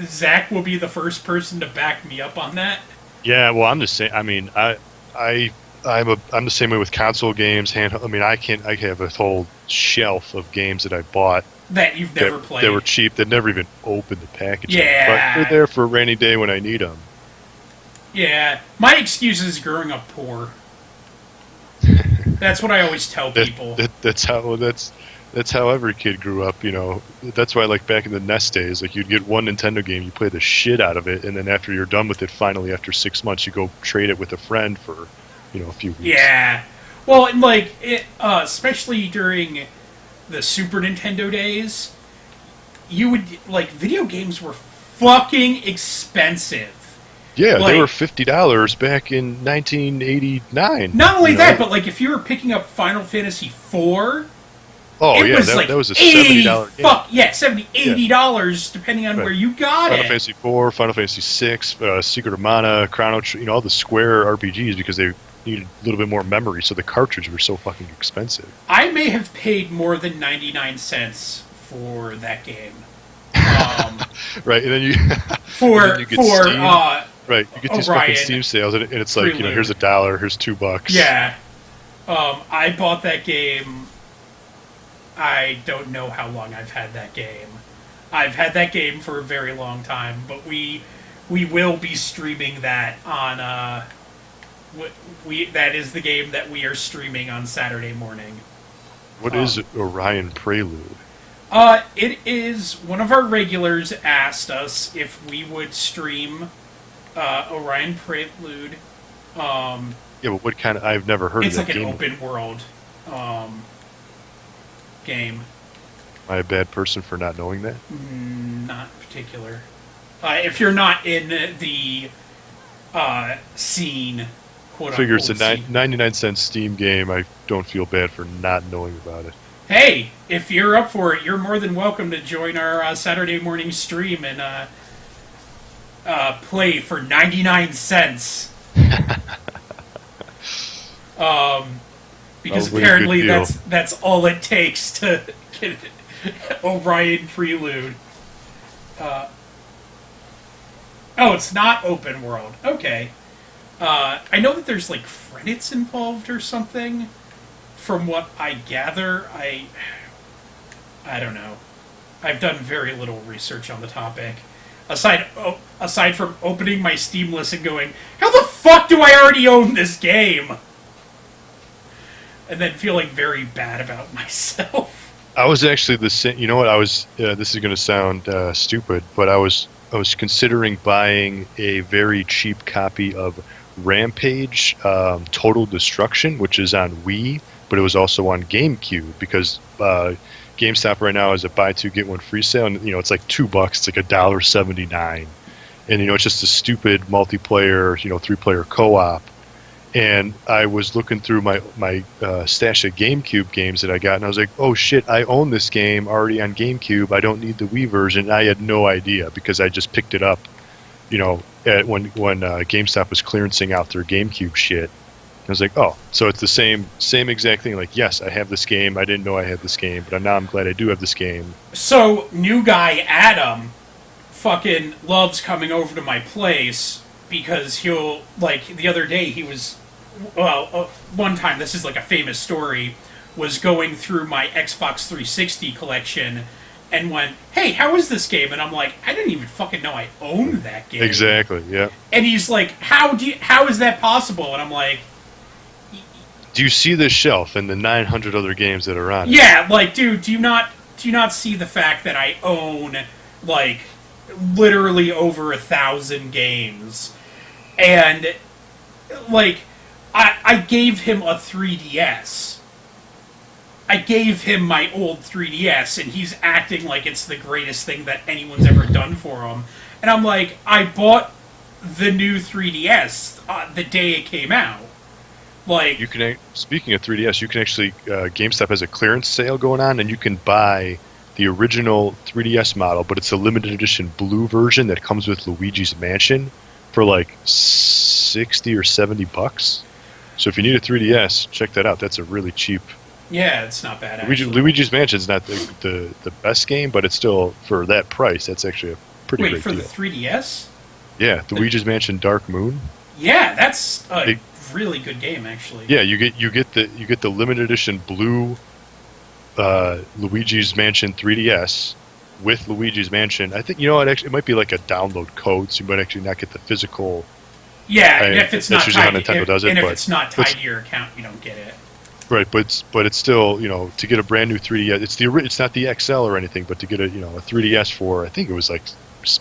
Zach will be the first person to back me up on that. Yeah, well, I'm the same. I mean, I'm the same way with console games. I have a whole shelf of games that I bought that you've never played. They were cheap. They never even opened the packaging. Yeah, but they're there for a rainy day when I need them. Yeah, my excuse is growing up poor. That's what I always tell people. That's how every kid grew up. That's why, like back in the NES days, like you'd get one Nintendo game, you play the shit out of it, and then after you're done with it, finally after 6 months, you go trade it with a friend for a few weeks. Yeah, well, and like especially during the Super Nintendo days, video games were fucking expensive. Yeah, they were $50 back in 1989. Not only that, but like if you were picking up Final Fantasy IV, that was a $70 game. $80 depending on where you got Final Fantasy IV, Final Fantasy VI, Secret of Mana, Chrono, all the Square RPGs because they needed a little bit more memory, so the cartridge were so fucking expensive. I may have paid more than 99 cents for that game. Right, and then you right, you get these Orion fucking Steam sales, and it's like Prelude. Here's $1, here's $2. Yeah, I bought that game. I don't know how long I've had that game. I've had that game for a very long time, but we will be streaming that on. That is the game that we are streaming on Saturday morning. What is Orion Prelude? It is one of our regulars asked us if we would stream Orion Prelude. Yeah, but what kind of? I've never heard of that game. It's like an open world game. Am I a bad person for not knowing that? Not particular. If you're not in the scene, quote unquote. I figure it's a 99-cent Steam game. I don't feel bad for not knowing about it. Hey, if you're up for it, you're more than welcome to join our Saturday morning stream and play for 99 cents. Because apparently that's all it takes to get Orion Prelude. It's not open world. Okay. I know that there's like credits involved or something. From what I gather, I don't know. I've done very little research on the topic. Aside from opening my Steam list and going, how the fuck do I already own this game? And then feeling very bad about myself. I was actually the same. You know what? I was. This is going to sound stupid, but I was I was considering buying a very cheap copy of Rampage Total Destruction, which is on Wii, but it was also on GameCube because GameStop right now has a buy two get one free sale, and it's like $2. It's like $1.79, and it's just a stupid multiplayer, 3-player co-op. And I was looking through my stash of GameCube games that I got, and I was like, oh shit, I own this game already on GameCube. I don't need the Wii version. And I had no idea because I just picked it up, when GameStop was clearancing out their GameCube shit. I was like, oh, so it's the same exact thing. Like, yes, I have this game. I didn't know I had this game, but now I'm glad I do have this game. So, new guy Adam fucking loves coming over to my place because he'll, like, the other day he was, one time, this is like a famous story, was going through my Xbox 360 collection and went, hey, how is this game? And I'm like, I didn't even fucking know I owned that game. Exactly, yeah. And he's like, how is that possible? And I'm like, do you see this shelf and the 900 other games that are on it? Yeah, like, dude, do you not see the fact that I own, like, literally over 1,000 games? And, like, I gave him a 3DS. I gave him my old 3DS, and he's acting like it's the greatest thing that anyone's ever done for him. And I'm like, I bought the new 3DS the day it came out. Like, you can, speaking of 3DS, you can actually, GameStop has a clearance sale going on, and you can buy the original 3DS model, but it's a limited edition blue version that comes with Luigi's Mansion for like $60 or $70. So if you need a 3DS, check that out. That's a really cheap. Yeah, it's not bad. Luigi's Mansion's not the best game, but it's still, for that price, that's actually a pretty great deal. Wait, for the 3DS? Yeah, Luigi's Mansion Dark Moon. Yeah, that's really good game, actually. Yeah, you get the limited edition blue Luigi's Mansion 3DS with Luigi's Mansion. I think it might be like a download code, so you might actually not get the physical. Yeah, and if it's not tied, it's not tied to your account, you don't get it. Right, but it's still, to get a brand new 3DS, it's not the XL or anything, but to get a 3DS for, I think it was like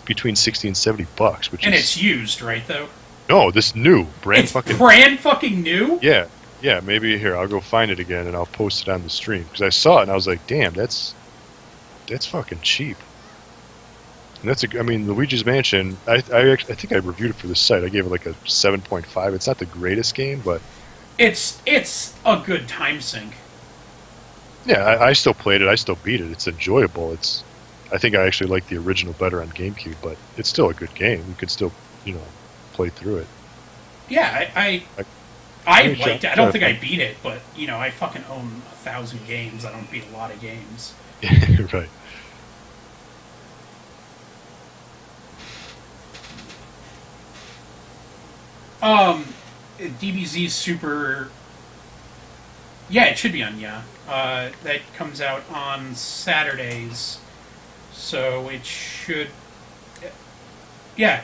between $60 and $70, it's used, right, though? No, this new brand fucking new. Yeah. Maybe here I'll go find it again and I'll post it on the stream because I saw it and I was like, damn, that's fucking cheap. And Luigi's Mansion. I think I reviewed it for this site. I gave it like a 7.5. It's not the greatest game, but it's a good time sink. Yeah, I still played it. I still beat it. It's enjoyable. I think I actually like the original better on GameCube, but it's still a good game. You could still play through it. Yeah, I liked it. I don't think I beat it, but I fucking own 1,000 games. I don't beat a lot of games. Right. DBZ's Super. Yeah, it should be on. Yeah, that comes out on Saturdays, so it should. Yeah.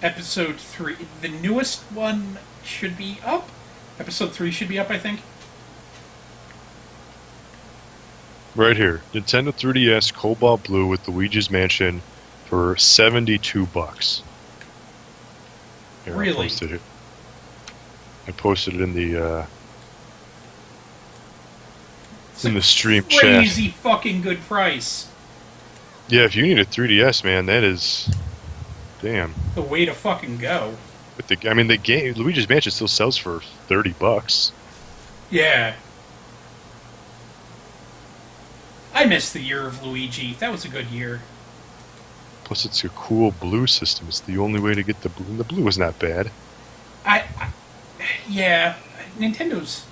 Episode 3. The newest one should be up. Episode 3 should be up, I think. Right here. Nintendo 3DS Cobalt Blue with Luigi's Mansion for $72. Here, really? I posted it in the stream chat. Crazy fucking good price. Yeah, if you need a 3DS, man, that is... Damn. The way to fucking go. But the game Luigi's Mansion still sells for $30. Yeah. I missed the year of Luigi. That was a good year. Plus, it's a cool blue system. It's the only way to get the blue. And the blue is not bad. Yeah. Nintendo's...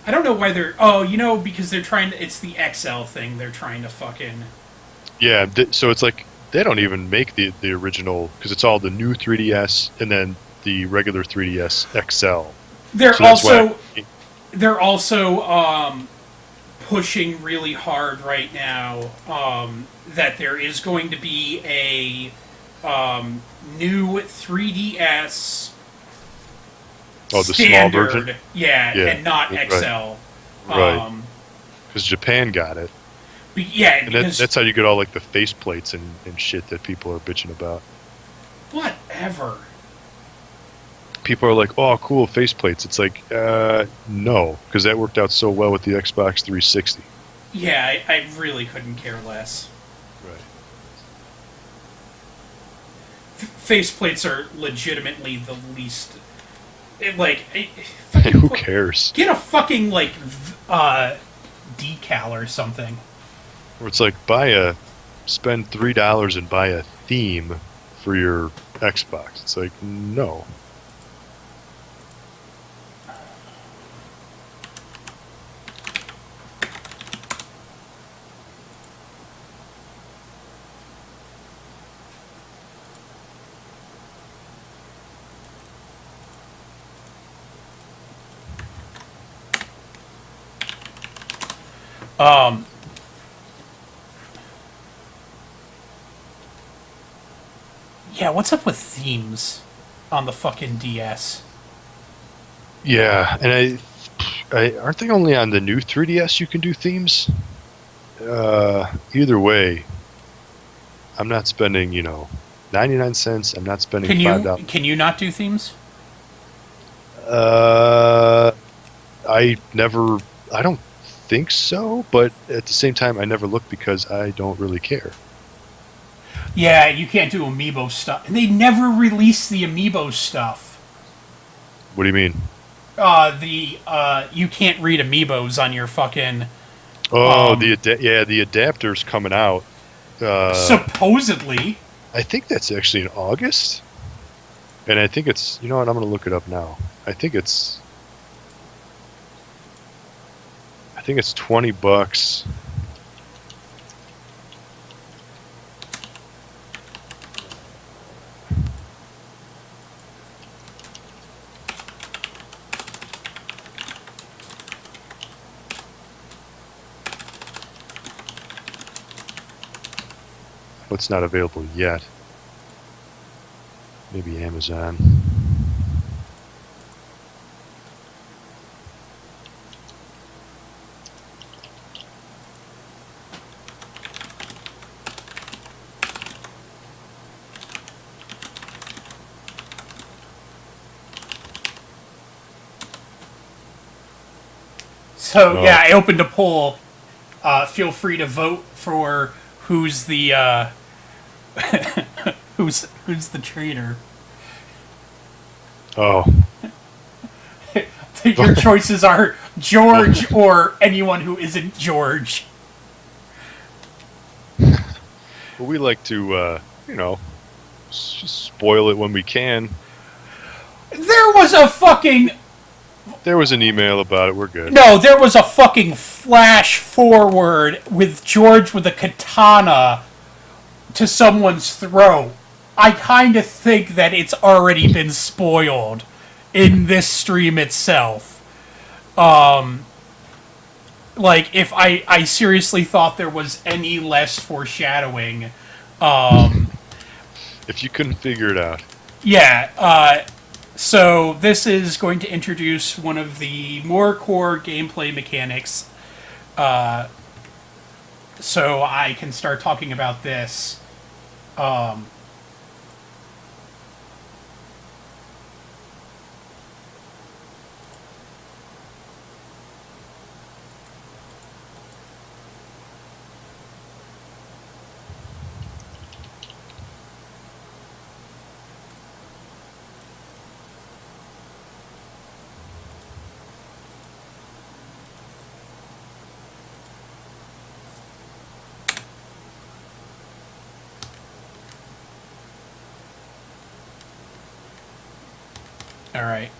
I don't know why they're... Oh, because they're trying to... It's the XL thing. They're trying to fucking... Yeah, so it's like... They don't even make the original, because it's all the new 3DS and then the regular 3DS XL. They're also pushing really hard right now that there is going to be a new 3DS the standard, small version? yeah, and not XL. Right. Because Japan got it. Yeah, and that's how you get all like the faceplates and shit that people are bitching about. Whatever. People are like, "Oh, cool faceplates." It's like, no, because that worked out so well with the Xbox 360. Yeah, I really couldn't care less. Right. Faceplates are legitimately the least. Who cares? Get a fucking decal or something. Or it's like spend $3 and buy a theme for your Xbox. It's like, no. Yeah, what's up with themes on the fucking DS? Yeah, and aren't they only on the new 3DS you can do themes? Either way, I'm not spending 99 cents. I'm not spending $5. Can you not do themes? I don't think so, but at the same time, I never look because I don't really care. Yeah, you can't do amiibo stuff. They never release the amiibo stuff. What do you mean? You can't read amiibos on your fucking. The adapter's coming out. Supposedly. I think that's actually in August, and I think it's. You know what? I'm gonna look it up now. I think it's $20. But it's not available yet. Maybe Amazon. So yeah, I opened a poll. Feel free to vote for who's the who's the traitor. Oh, Your choices are George or anyone who isn't George. well, we like to just spoil it when we can. There was a fucking There was an email about it. We're good. No, there was a fucking flash forward with George with a katana to someone's throat. I kind of think that it's already been spoiled in this stream itself. If I seriously thought there was any less foreshadowing. If you couldn't figure it out. Yeah, so this is going to introduce one of the more core gameplay mechanics. So I can start talking about this. All right.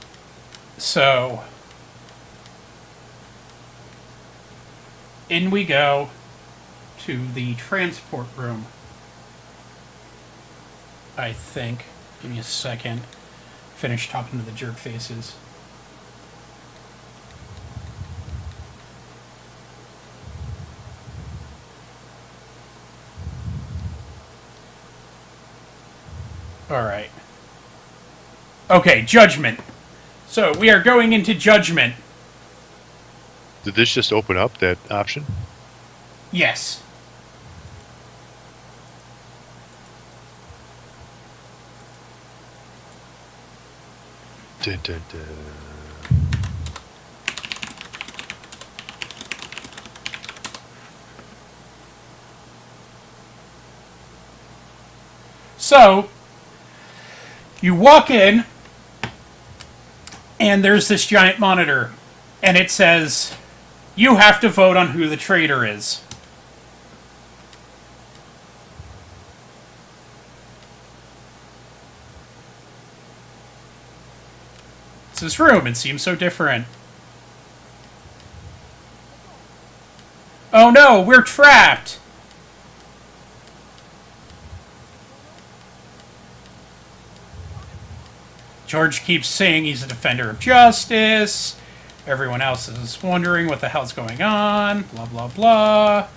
So in we go to the transport room. I think. Give me a second. Finish talking to the jerk faces. All right. Okay, Judgment. So we are going into Judgment. Did this just open up that option? Yes. Dun, dun, dun. So, you walk in, and there's this giant monitor, and it says, you have to vote on who the traitor is. It's this room. It seems so different. Oh no, we're trapped! George keeps saying he's a defender of justice. Everyone else is wondering what the hell's going on. Blah, blah, blah.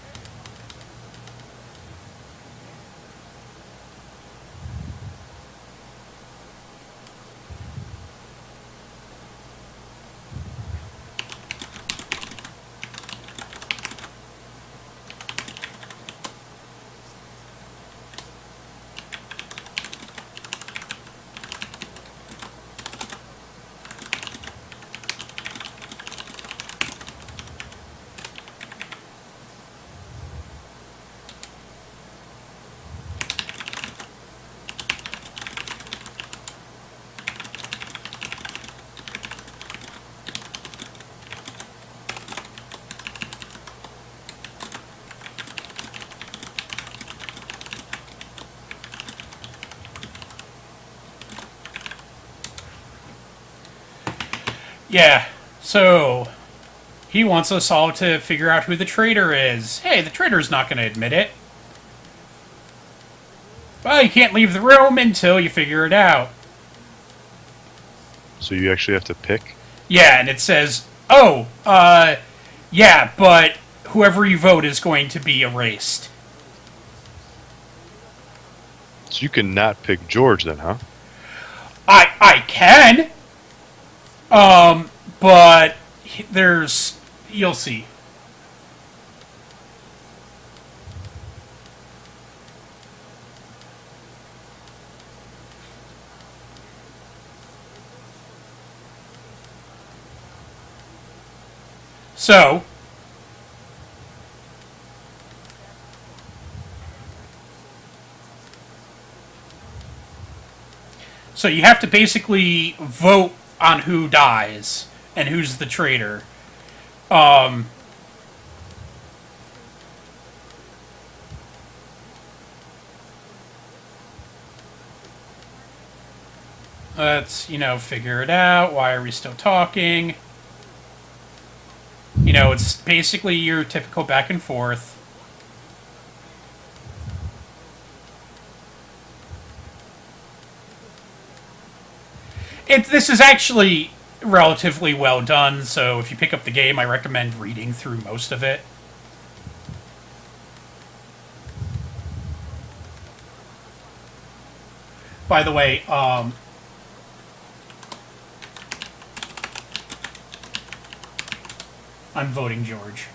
Yeah, so he wants us all to figure out who the traitor is. Hey, the traitor's not going to admit it. Well, you can't leave the room until you figure it out. So you actually have to pick? Yeah, and it says, oh, yeah, but whoever you vote is going to be erased. So you can not pick George then, huh? I can. But there's, you'll see. So, you have to basically vote on who dies and who's the traitor. Let's, figure it out. Why are we still talking? It's basically your typical back and forth. This is actually relatively well done, so if you pick up the game, I recommend reading through most of it. By the way, I'm voting George.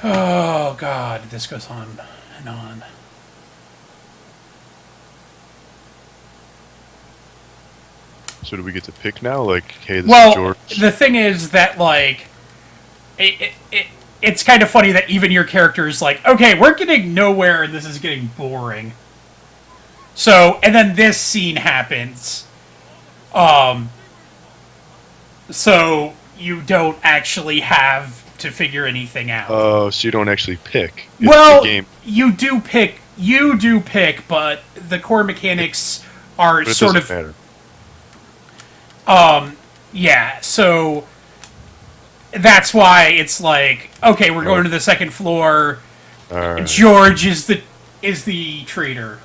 Oh, God, this goes on and on. So do we get to pick now? Like, hey, this Well, is George. the thing is that, like, it's kind of funny that even your character is like, okay, we're getting nowhere and this is getting boring. So, and then this scene happens. So you don't actually have to figure anything out. Oh, so you don't actually pick. It's Well, the game. you do pick, but the core mechanics are But it sort doesn't of matter. yeah, so that's why it's like, okay, we're going to the second floor. All right. George is the traitor.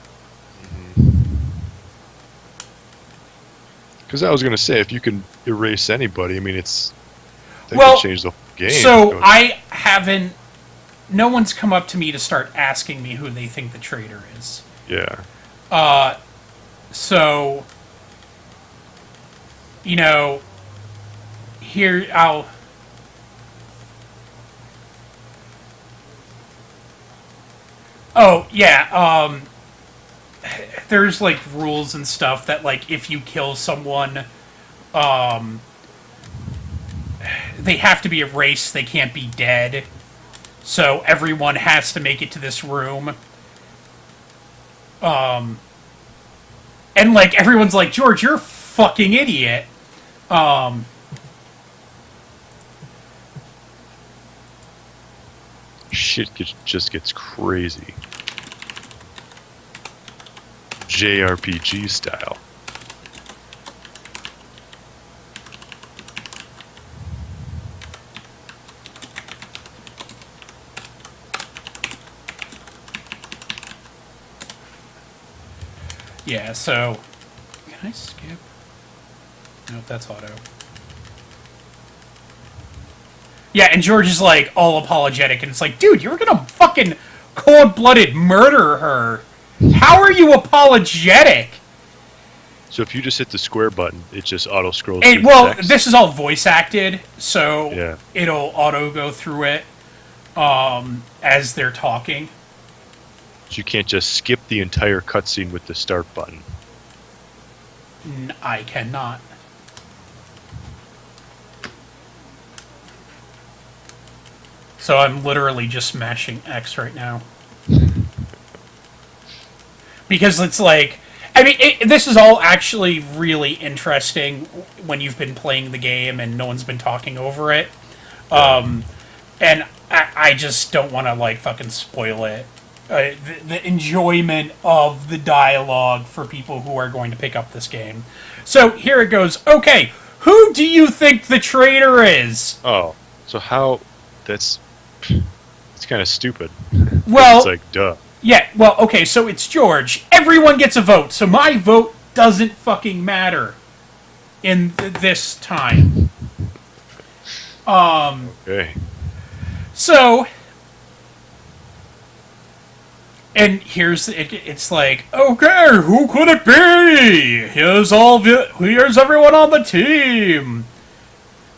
Because I was going to say, if you can erase anybody, I mean, they Well, can change the whole game. So I haven't. No one's come up to me to start asking me who they think the traitor is. Yeah. So, you know, here I'll. Oh yeah. There's like rules and stuff that like if you kill someone, they have to be erased. They can't be dead. So everyone has to make it to this room. And like everyone's like, George, you're a fucking idiot. Shit just gets crazy. JRPG style. Yeah, so can I skip? Nope, that's auto. Yeah, and George is like all apologetic, and it's like, dude, you were gonna fucking cold-blooded murder her. How are you apologetic? So if you just hit the square button, it just auto scrolls. And, well, this is all voice acted, so yeah. It'll auto go through it as they're talking. So you can't just skip the entire cutscene with the start button. I cannot. So I'm literally just smashing X right now. Because it's like... I mean, this is all actually really interesting when you've been playing the game and no one's been talking over it. And I just don't want to, like, fucking spoil it. The enjoyment of the dialogue for people who are going to pick up this game. So, here it goes. Okay, who do you think the traitor is? Oh, so how... It's kind of stupid. Well... It's like, duh. Yeah, well, okay, so it's George. Everyone gets a vote, so my vote doesn't fucking matter in this time. Okay. So, and it's like, okay, who could it be? Here's everyone on the team.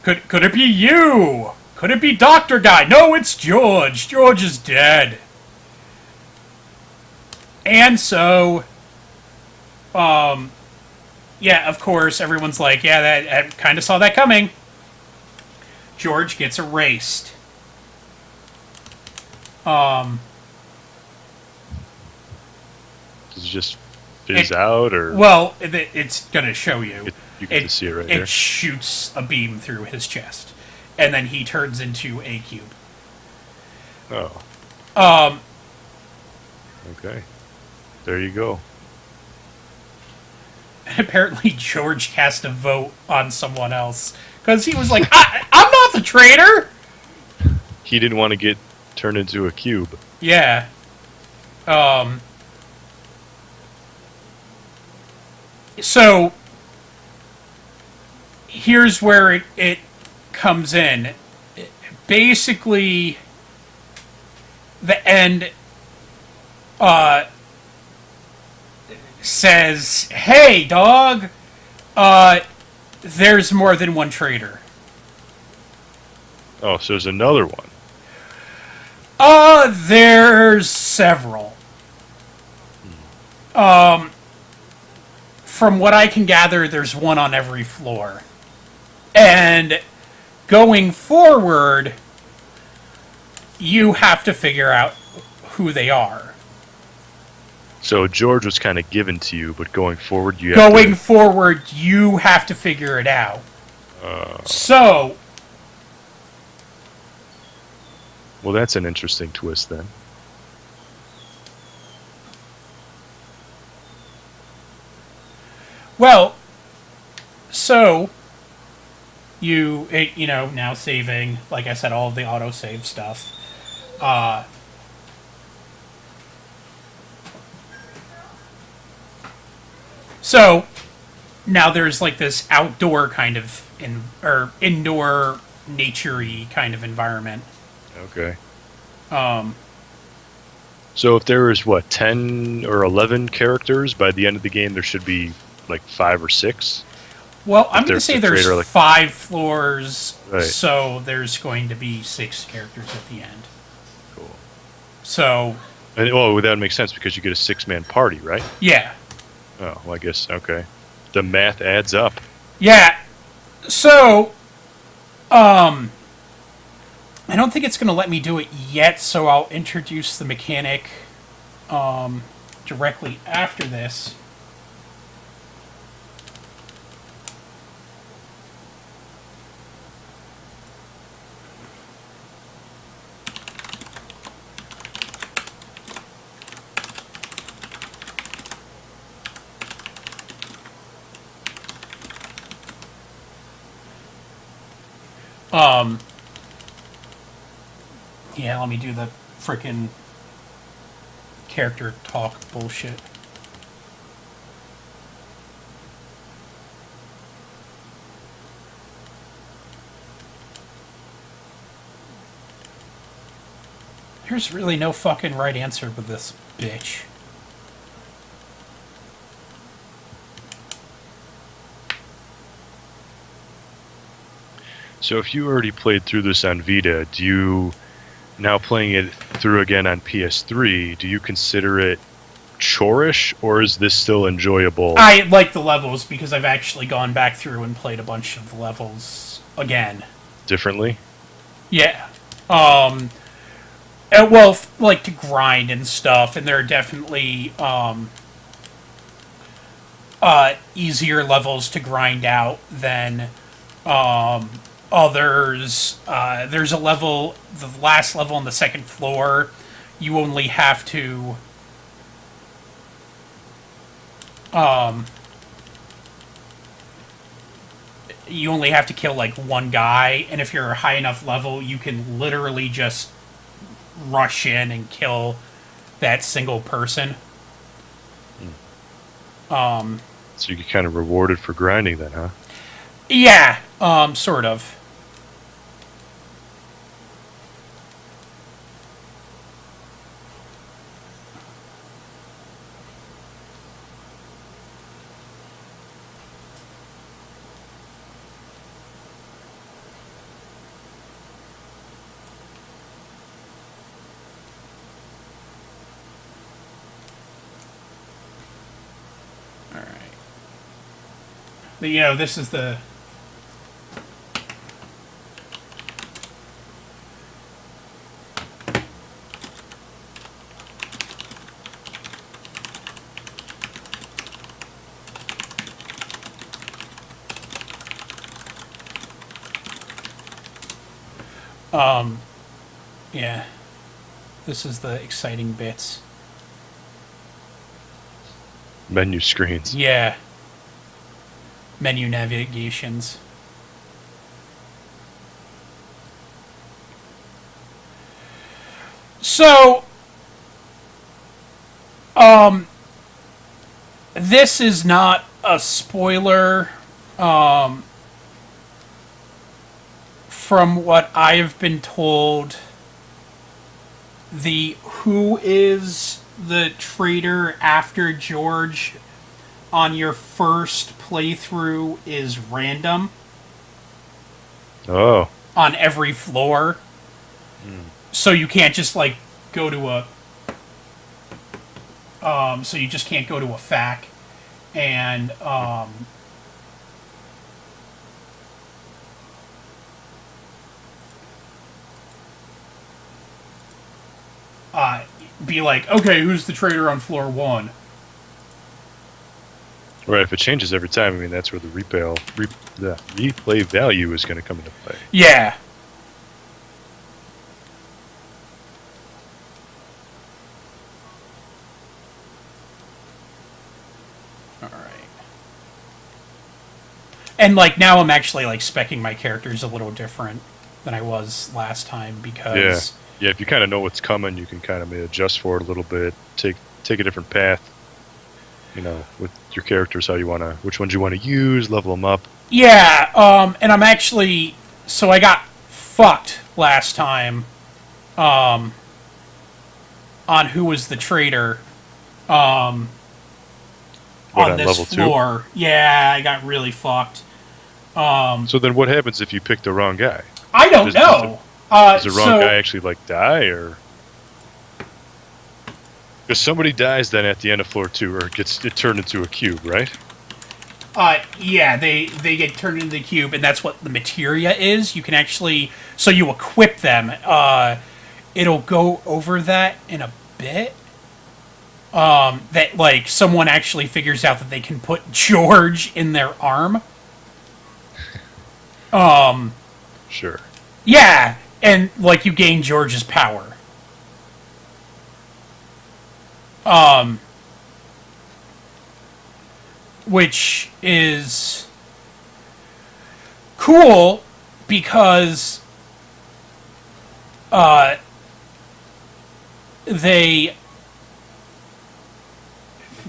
Could it be you? Could it be Dr. Guy? No, it's George. George is dead. And so, yeah, of course, everyone's like, yeah, I kind of saw that coming. George gets erased. Does it just fizz out, or? Well, it's going to show you. You get to see it right here. It shoots a beam through his chest. And then he turns into a cube. Oh. Okay. There you go. Apparently, George cast a vote on someone else. Because he was like, I'm not the traitor! He didn't want to get turned into a cube. Yeah. So, here's where it comes in. Basically, the end says, hey, dog, there's more than one traitor. Oh, so there's another one. There's several. From what I can gather, there's one on every floor. And going forward, you have to figure out who they are. So George was kind of given to you, but going forward, you have to figure it out. So... Well, that's an interesting twist, then. Well, so... You know, now saving, like I said, all of the autosave stuff. So, now there's like this outdoor kind of or indoor naturey kind of environment. Okay. Um, So if there is, what, 10 or 11 characters, by the end of the game there should be like 5 or 6? well, I'm going to there's say the there's trader, like- 5 floors, Right. so there's going to be 6 characters at the end. Cool. So, And, oh, that would make sense because you get a 6-man party, right? yeah. Oh, well, I guess, okay. The math adds up. Yeah. So, I don't think it's going to let me do it yet, so I'll introduce the mechanic directly after this. Yeah, let me do the frickin' character talk bullshit. There's really no fucking right answer with this bitch. So if you already played through this on Vita, do you, now playing it through again on PS3, do you consider it chorish, or is this still enjoyable? I like the levels because I've actually gone back through and played a bunch of the levels again. Differently? Yeah. Like to grind and stuff, and there are definitely easier levels to grind out than others. There's a level, the last level on the second floor, you only have to kill like one guy, and if you're a high enough level, you can literally just rush in and kill that single person. So you get kind of rewarded for grinding then, huh? Yeah, sort of. You know, this is the... yeah. This is the exciting bits. Menu screens. Yeah. Menu navigations. So, this is not a spoiler, from what I've been told. Who is the traitor after George on your first playthrough is random. Oh. On every floor. So you can't just like go to a so you just can't go to a FAQ and be like, okay, who's the traitor on floor 1? Right, if it changes every time, I mean, that's where the replay value is going to come into play. Yeah. Alright. And, like, now I'm actually, like, speccing my characters a little different than I was last time because... Yeah, if you kind of know what's coming, you can kind of adjust for it a little bit, take a different path. with your characters, which ones you want to use, level them up. Yeah, and I'm actually... So I got fucked last time on who was the traitor on this level floor. 2? Yeah, I got really fucked. So then what happens if you pick the wrong guy? I don't know. Does the wrong guy actually, die, or... Because somebody dies then at the end of floor 2, or it turned into a cube, right? Yeah, they get turned into the cube, and that's what the materia is. You can actually... So you equip them. It'll go over that in a bit. That, someone actually figures out that they can put George in their arm. Sure. Yeah, and, you gain George's power. Which is cool because the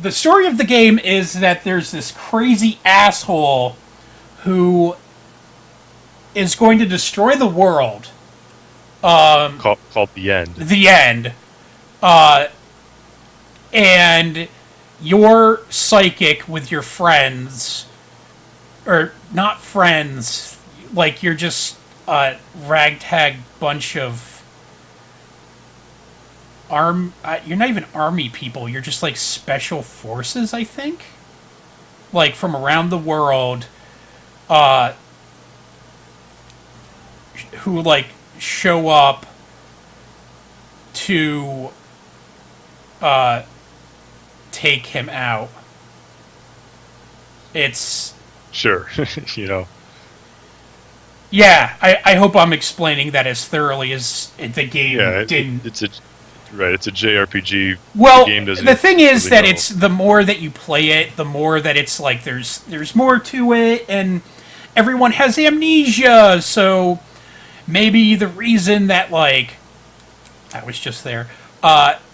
story of the game is that there's this crazy asshole who is going to destroy the world. Called The End. The End. And you're psychic with your friends, or not friends, you're just a ragtag bunch of you're not even army people, you're just special forces, I think? From around the world, who show up to take him out. It's... Sure, Yeah, I hope I'm explaining that as thoroughly as the game didn't... It's a JRPG. Well, the game doesn't the thing is really that it's the more that you play it, the more that it's there's more to it, and everyone has amnesia, so maybe the reason that, I was just there,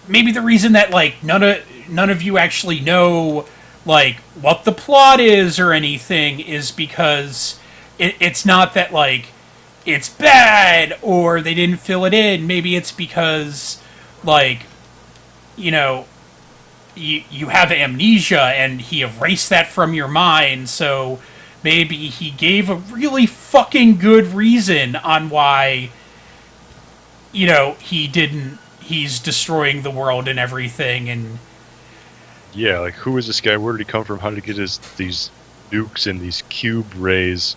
maybe the reason that, none of you actually know, what the plot is or anything is because it's not that, it's bad or they didn't fill it in. Maybe it's because, you have amnesia and he erased that from your mind, so maybe he gave a really fucking good reason on why, he's destroying the world and everything, and... Yeah, who is this guy? Where did he come from? How did he get these nukes and these cube rays?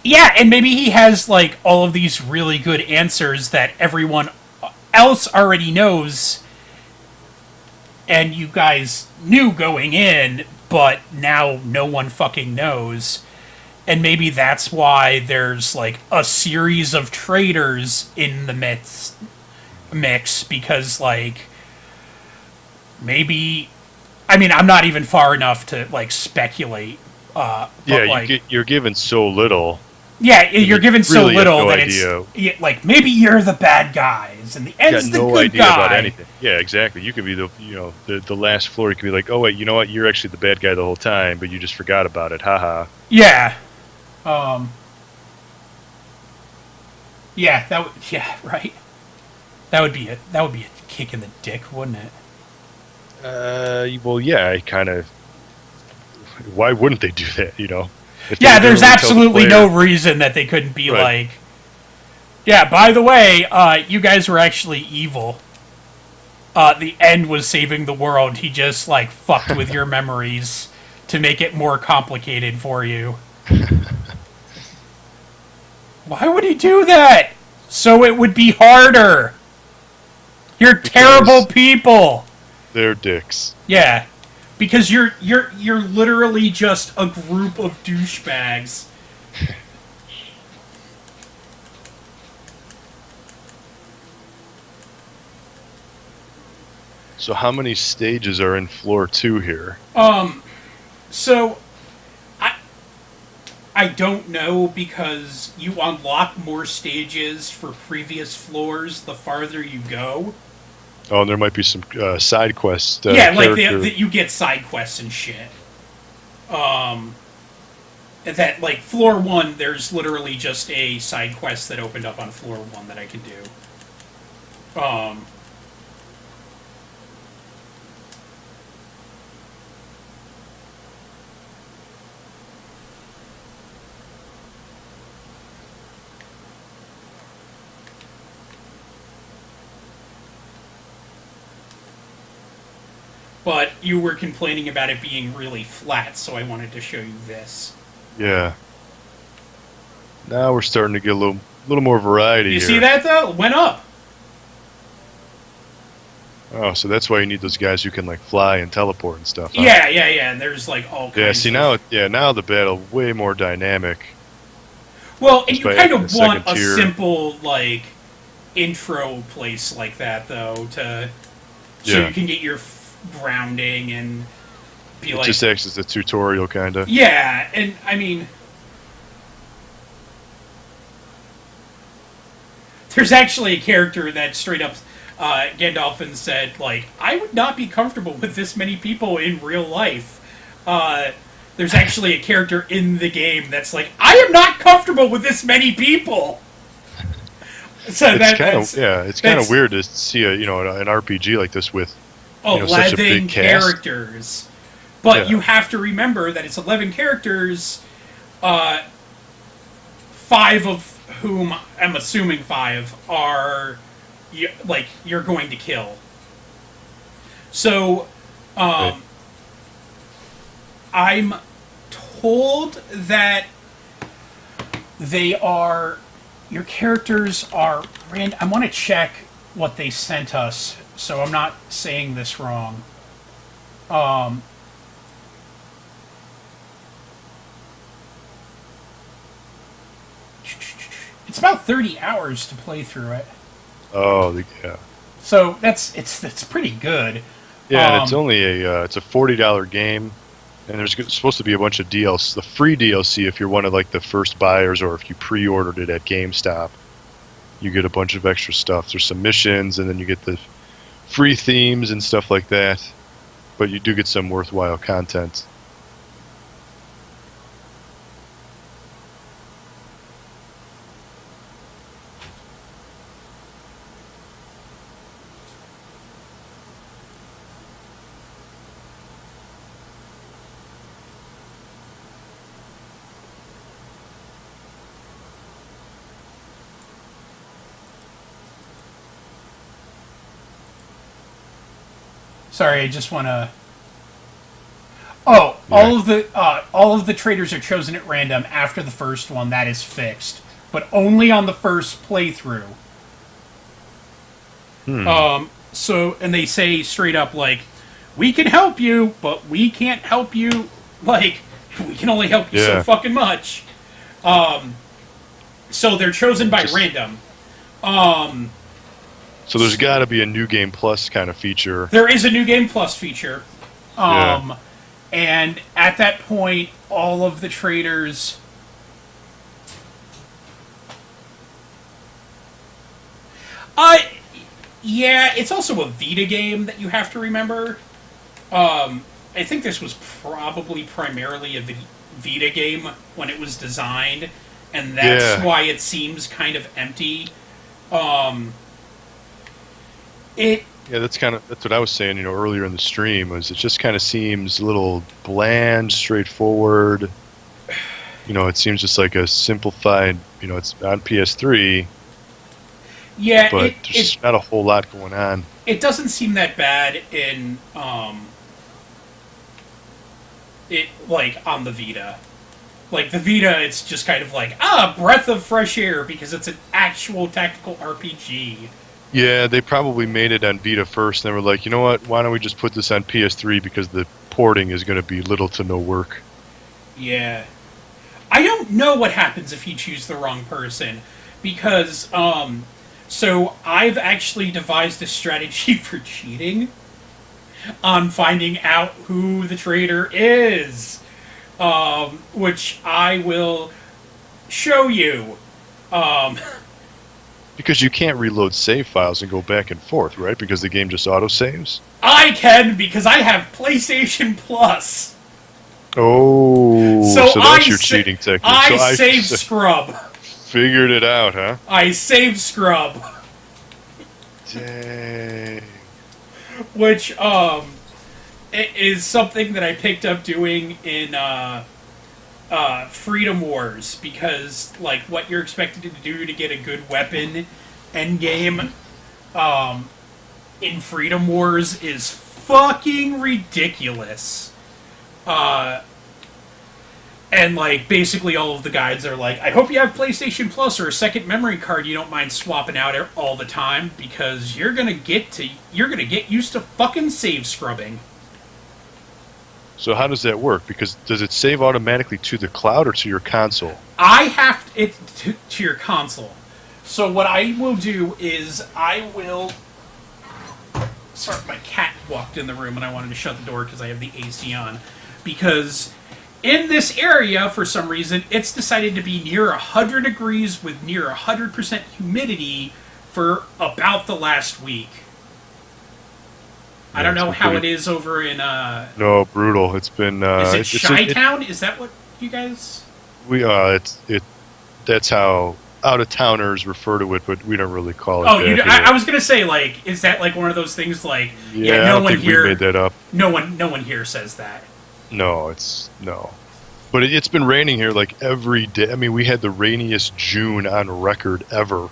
Yeah, and maybe he has, all of these really good answers that everyone else already knows, and you guys knew going in, but now no one fucking knows. And maybe that's why there's, a series of traitors in the mix, because, maybe... I mean, I'm not even far enough to, speculate. You're given so little. Yeah, you're given so really little no that idea. it's... maybe you're the bad guys, and the End's the no good idea guy. About anything. Yeah, exactly. You could be the last floor. You could be oh, wait, you know what? You're actually the bad guy the whole time, but you just forgot about it. Haha. Yeah. Yeah, right. That would be a kick in the dick, wouldn't it? Well, yeah, I kind of... Why wouldn't they do that, Yeah, there's absolutely no reason that they couldn't be right. Yeah, by the way, you guys were actually evil. The End was saving the world. He just, fucked with your memories to make it more complicated for you. Why would he do that? So it would be harder. You're terrible people. They're dicks. Yeah, because you're literally just a group of douchebags. So how many stages are in floor 2 here? So I don't know, because you unlock more stages for previous floors the farther you go. Oh, and there might be some side quests. Yeah, like you get side quests and shit. That like floor 1, there's literally just a side quest that opened up on floor 1 that I can do. But you were complaining about it being really flat, so I wanted to show you this. Yeah. Now we're starting to get a little more variety You here. see that, though? It went up. Oh, so that's why you need those guys who can like fly and teleport and stuff. Huh? Yeah, and there's like all kinds Yeah, see now the battle way more dynamic. Well, and you kind of want a tier. simple like intro place like that though so you can get your grounding and be it just acts as a tutorial kind of. Yeah, and I mean there's actually a character that straight up Gandalfin said, like, I would not be comfortable with this many people in real life. There's actually a character in the game that's like, I am not comfortable with this many people. So it's kind of weird to see an RPG like this with 11 such a big characters. But you have to remember that it's 11 characters, 5 of whom, I'm assuming 5, are you're going to kill. So, I'm told that your characters are random. I want to check what they sent us, so I'm not saying this wrong. It's about 30 hours to play through it. Oh, yeah. So it's pretty good. Yeah, and it's only it's a $40 game, and there's supposed to be a bunch of DLC, the free DLC if you're one of like the first buyers, or if you pre-ordered it at GameStop, you get a bunch of extra stuff. There's some missions, and then you get the free themes and stuff like that. But you do get some worthwhile content. Sorry, I just want to. Oh, yeah. All of the traders are chosen at random after the first one. That is fixed, but only on the first playthrough. So, and they say straight up like, we can help you, but we can't help you. Like, we can only help you so fucking much. So they're chosen by random. So there's got to be a New Game Plus kind of feature. There is a New Game Plus feature. And at that point, all of the traders... yeah, it's also a Vita game that you have to remember. I think this was probably primarily a Vita game when it was designed, and that's why it seems kind of empty. That's what I was saying, earlier in the stream, was it just kind of seems a little bland, straightforward. It seems just like a simplified, it's on PS3. Yeah, but there's not a whole lot going on. It doesn't seem that bad in on the Vita. Like the Vita, it's just kind of like breath of fresh air because it's an actual tactical RPG. Yeah, they probably made it on Vita first, and they were like, you know what? Why don't we just put this on PS3 because the porting is going to be little to no work. Yeah, I don't know what happens if you choose the wrong person because so I've actually devised a strategy for cheating on finding out who the traitor is, which I will show you. Because you can't reload save files and go back and forth, right? Because the game just auto-saves? I can because I have PlayStation Plus. Oh, so that's your cheating technique. I save scrub. Figured it out, huh? I save scrub. Dang. Which, it is something that I picked up doing in, Freedom Wars, because, like, what you're expected to do to get a good weapon endgame, in Freedom Wars is fucking ridiculous. And, like, basically all of the guides are like, I hope you have PlayStation Plus or a second memory card you don't mind swapping out all the time, because you're gonna get used to fucking save scrubbing. So how does that work? Because does it save automatically to the cloud or to your console? I have it to your console. So what I will do is I will... Sorry, my cat walked in the room and I wanted to shut the door because I have the AC on. Because in this area, for some reason, it's decided to be near 100 degrees with near 100% humidity for about the last week. I don't know how it is over in... No, brutal. It's been... is it Chi-Town? Is that what you guys... That's how out-of-towners refer to it, but we don't really call it that. I was going to say, like, is that like one of those things like... Yeah, no one here... we made that up. No one here says that. No, no. But it's been raining here, like, every day. I mean, we had the rainiest June on record ever.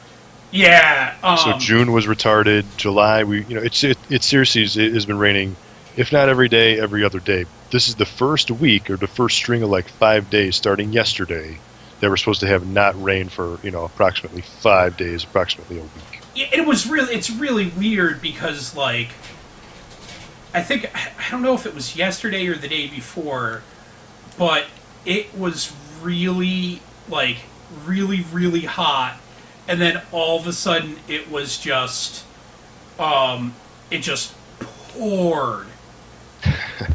Yeah. So June was retarded. July, it seriously has been raining, if not every day, every other day. This is the first week or the first string of like 5 days starting yesterday that we're supposed to have not rain for approximately 5 days, approximately a week. Yeah, it's really weird because like I don't know if it was yesterday or the day before, but it was really really hot. And then all of a sudden, it was just, it just poured.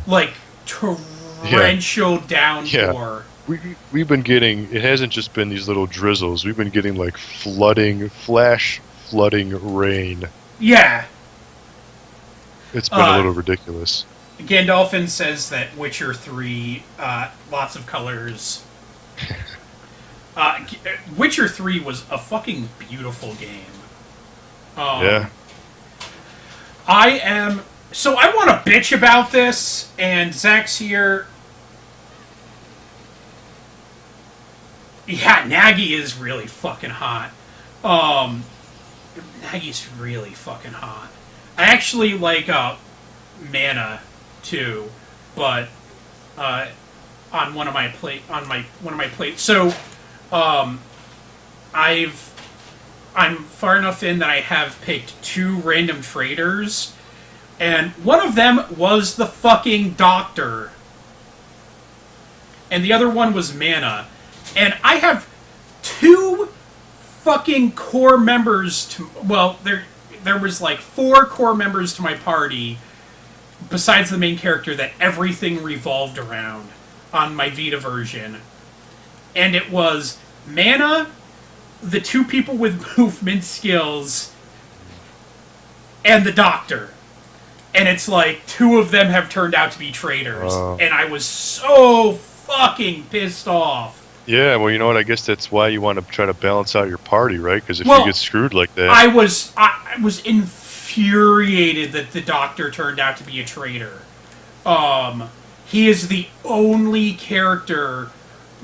Like, torrential downpour. Yeah. We've been getting, it hasn't just been these little drizzles. We've been getting, like, flash flooding rain. Yeah. It's been a little ridiculous. Gandalfin says that Witcher 3, lots of colors... Witcher 3 was a fucking beautiful game. Yeah. So I want to bitch about this, and Zach's here. Yeah, Nagy is really fucking hot. Nagy's really fucking hot. I actually like Mana too, but on one of my plates. So I'm far enough in that I have picked 2 random traders, and one of them was the fucking Doctor, and the other one was Mana, and I have 2 fucking core members there was like 4 core members to my party, besides the main character, that everything revolved around on my Vita version. And it was Mana, the 2 people with movement skills, and the Doctor. And it's like 2 of them have turned out to be traitors. And I was so fucking pissed off. Yeah, well, you know what? I guess that's why you want to try to balance out your party, right? Because if you get screwed like that... I was infuriated that the Doctor turned out to be a traitor. He is the only character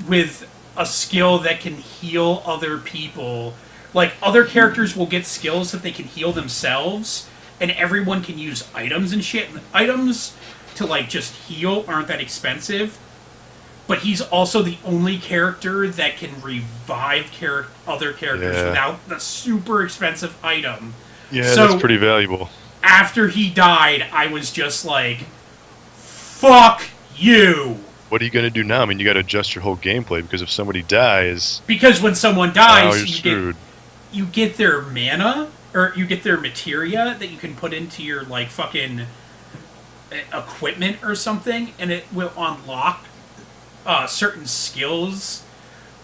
with a skill that can heal other people. Like, other characters will get skills that they can heal themselves, and everyone can use items and shit. And items to, like, just heal aren't that expensive. But he's also the only character that can revive other characters without the super expensive item. Yeah, so that's pretty valuable. After he died, I was just like, fuck you! What are you going to do now? I mean, you got to adjust your whole gameplay, because if somebody dies... Because when someone dies, you're screwed. You get their mana, or you get their materia that you can put into your, like, fucking equipment or something, and it will unlock certain skills,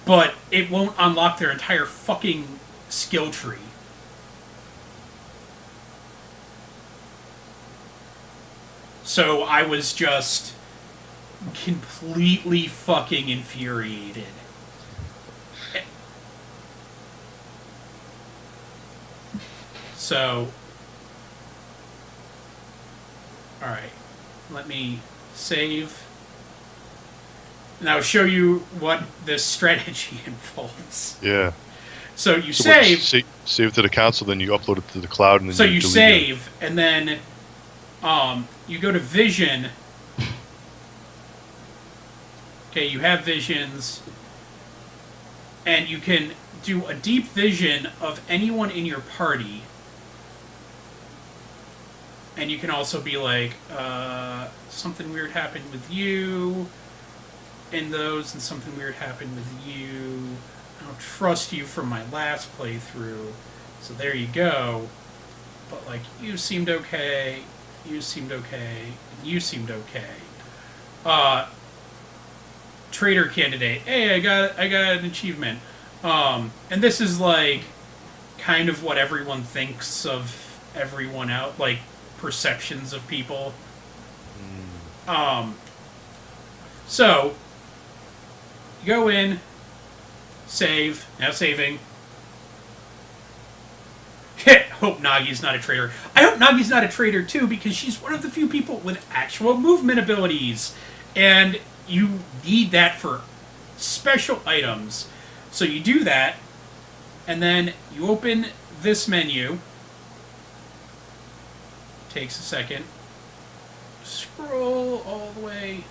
but it won't unlock their entire fucking skill tree. So I was just completely fucking infuriated. So, alright, let me save. Now show you what this strategy involves. Yeah. So you So what, save. save to the console, then you upload it to the cloud, and then So you delete save, and then you go to Vision. Okay, you have visions, and you can do a deep vision of anyone in your party. And you can also be like, something weird happened with you, and those, and something weird happened with you. I don't trust you from my last playthrough, so there you go. But like, you seemed okay, you seemed okay, and you seemed okay. Traitor candidate. Hey, I got an achievement. And this is like kind of what everyone thinks of everyone out, like perceptions of people. So you go in, save. Now saving. Hope Nagi's not a traitor. I hope Nagi's not a traitor too, because she's one of the few people with actual movement abilities, and you need that for special items. So you do that, and then you open this menu. Takes a second. Scroll all the way.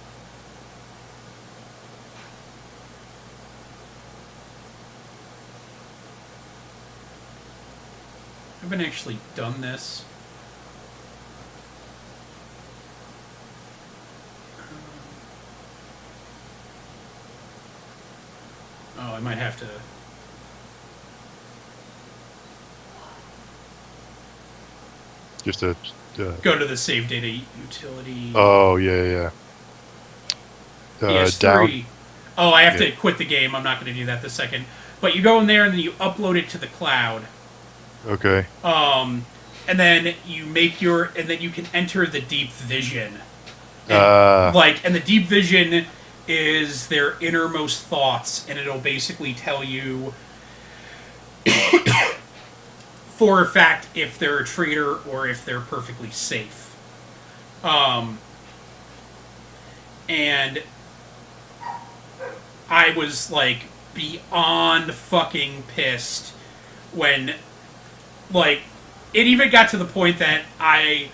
I haven't actually done this. Oh, I might have to... Just to... go to the save data utility. Oh, yeah. PS3. Down. Oh, I have to quit the game. I'm not going to do that this second. But you go in there and then you upload it to the cloud. Okay. And then you make your... And then you can enter the deep vision. And, And the deep vision is their innermost thoughts, and it'll basically tell you for a fact if they're a traitor or if they're perfectly safe. And I was like beyond fucking pissed when, like, it even got to the point that I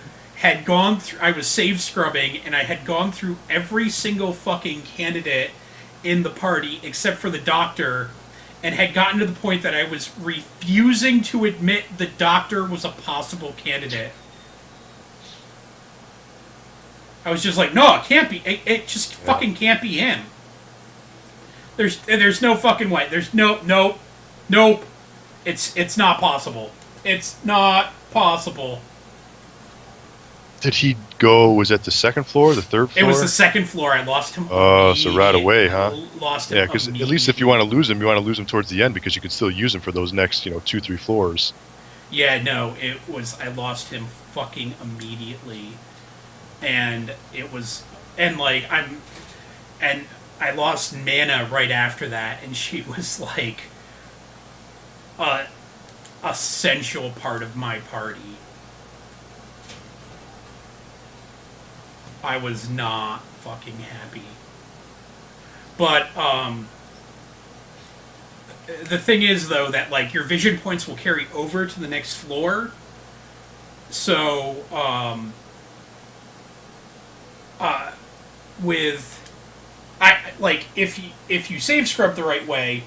was save scrubbing, and I had gone through every single fucking candidate in the party except for the doctor, and had gotten to the point that I was refusing to admit the doctor was a possible candidate. I was just like, no, it can't be. It just fucking can't be him. There's no fucking way. There's nope. It's not possible. It's not possible. did he go? Was that the second floor, the third floor? It was the second floor. I lost him. Oh, so right away, huh? Lost him. Yeah, because at least if you want to lose him towards the end, because you could still use him for those next, 2-3 floors. Yeah, no, it was. I lost him fucking immediately, and it was, and I lost Nana right after that, and she was like a essential part of my party. I was not fucking happy. But, the thing is, though, that, like, your vision points will carry over to the next floor. So, if you save scrub the right way,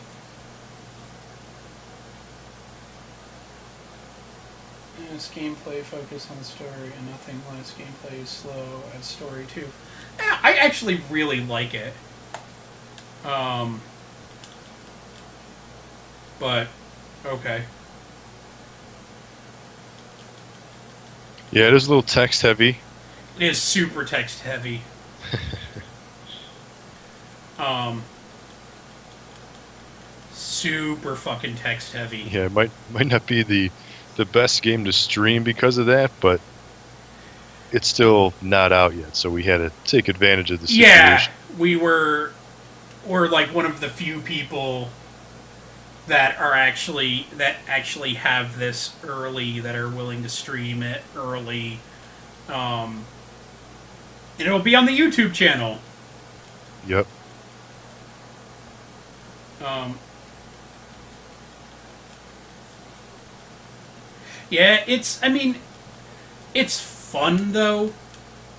it's gameplay focus on story and nothing less. Gameplay is slow as story too. I actually really like it. But okay. Yeah, it is a little text heavy. It is super text heavy. Super fucking text heavy. Yeah, it might not be the best game to stream because of that, but it's still not out yet, so we had to take advantage of the situation. Yeah, we're like one of the few people that actually have this early, that are willing to stream it early. And it'll be on the YouTube channel. Yep. Yeah, it's fun though.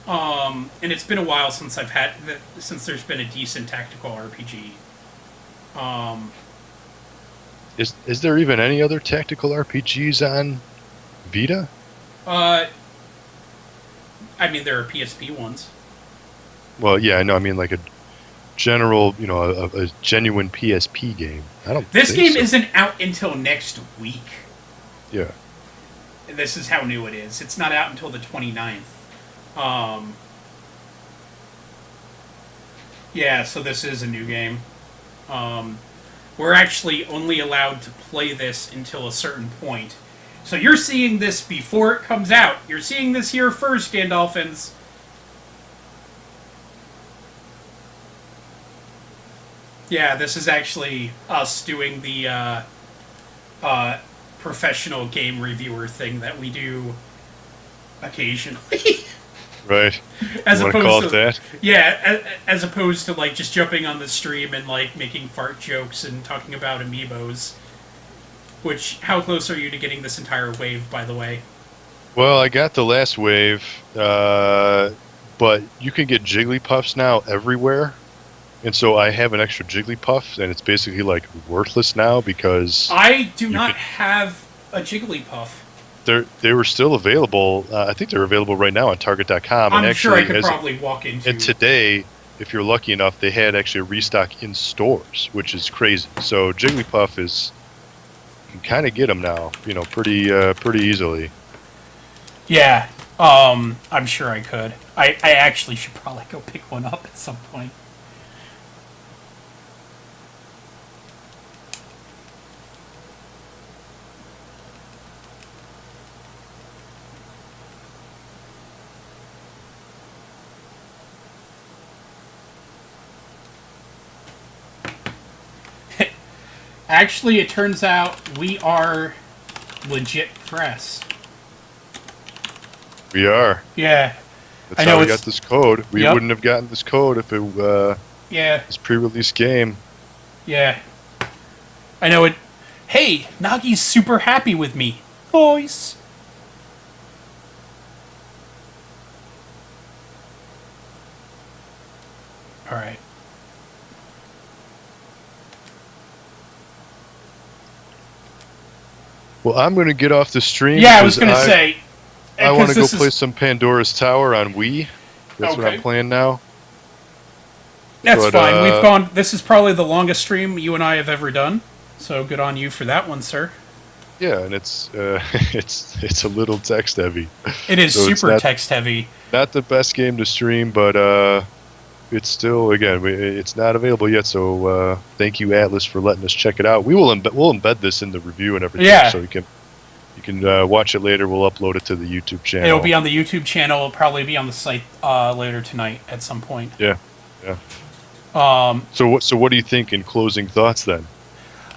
And it's been a while since since there's been a decent tactical RPG. Is there even any other tactical RPGs on Vita? There are PSP ones. Well, yeah, I know. I mean, like a general, a genuine PSP game. I don't. This think game so. isn't out until next week. Yeah. This is how new it is. It's not out until the 29th. Yeah, so this is a new game. We're actually only allowed to play this until a certain point. So you're seeing this before it comes out. You're seeing this here first, Gandalfins. Yeah, this is actually us doing the professional game reviewer thing that we do occasionally. Right. As you want to opposed call to it that? Yeah, as opposed to like just jumping on the stream and like making fart jokes and talking about amiibos. Which, how close are you to getting this entire wave, by the way? Well, I got the last wave, but you can get Jigglypuffs now everywhere. And so I have an extra Jigglypuff, and it's basically like worthless now because I do not have a Jigglypuff. They were still available. I think they're available right now on Target.com. I'm and actually, sure I could probably walk into. And today, if you're lucky enough, they had actually a restock in stores, which is crazy. So Jigglypuff is, you can kind of get them now, pretty easily. Yeah, I'm sure I could. I actually should probably go pick one up at some point. Actually, it turns out we are legit press. We are. Yeah. That's I know how we got this code. We Yep. wouldn't have gotten this code if it Yeah. was pre-release game. Yeah. I know it. Hey, Nagi's super happy with me. Boys. Alright. Well, I'm going to get off the stream. Yeah, I was going to because say. I want to go this play is- some Pandora's Tower on Wii. That's what Okay. I'm playing now. That's But, fine. We've gone. This is probably the longest stream you and I have ever done. So good on you for that one, sir. Yeah, and it's it's a little text heavy. It is So it's super not- text heavy. Not the best game to stream, but it's still, again, it's not available yet. So thank you, Atlus, for letting us check it out. We'll embed this in the review and everything, Yeah. so you can watch it later. We'll upload it to the YouTube channel. It'll be on the YouTube channel. It'll probably be on the site later tonight at some point. Yeah. So what do you think in closing thoughts then?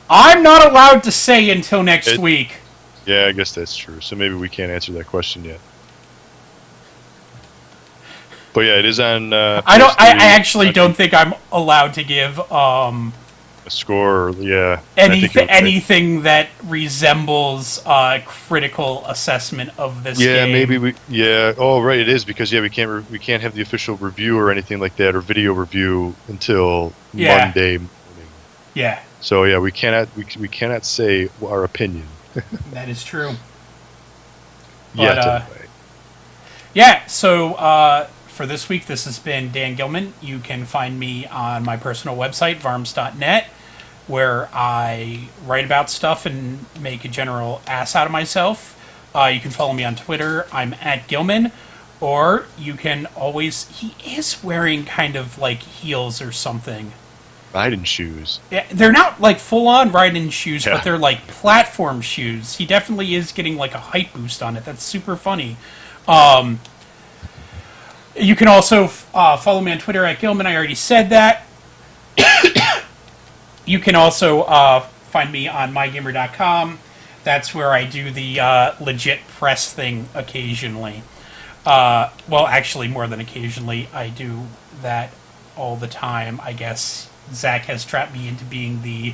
I'm not allowed to say until next week. Yeah, I guess that's true. So maybe we can't answer that question yet. But yeah, it is on. I PS3. actually don't think I'm allowed to give A score. Yeah. I think you're okay. anything that resembles a critical assessment of this Yeah, game. maybe we. Yeah. Oh, right. It is because we can't have the official review or anything like that, or video review until Monday morning. Yeah, So yeah, we cannot say our opinion that is true. yet. But, Anyway. Yeah, so for this week, this has been Dan Gillman. You can find me on my personal website, varms.net, where I write about stuff and make a general ass out of myself. You can follow me on Twitter. I'm at Gillman. Or you can always... He is wearing kind of like heels or something. Riding shoes. Yeah, they're not like full-on riding shoes, Yeah. but they're like platform shoes. He definitely is getting like a height boost on it. That's super funny. You can also follow me on Twitter at Gillman. I already said that. You can also find me on MyGamer.com. That's where I do the legit press thing occasionally. Well, actually, more than occasionally. I do that all the time. I guess Zach has trapped me into being the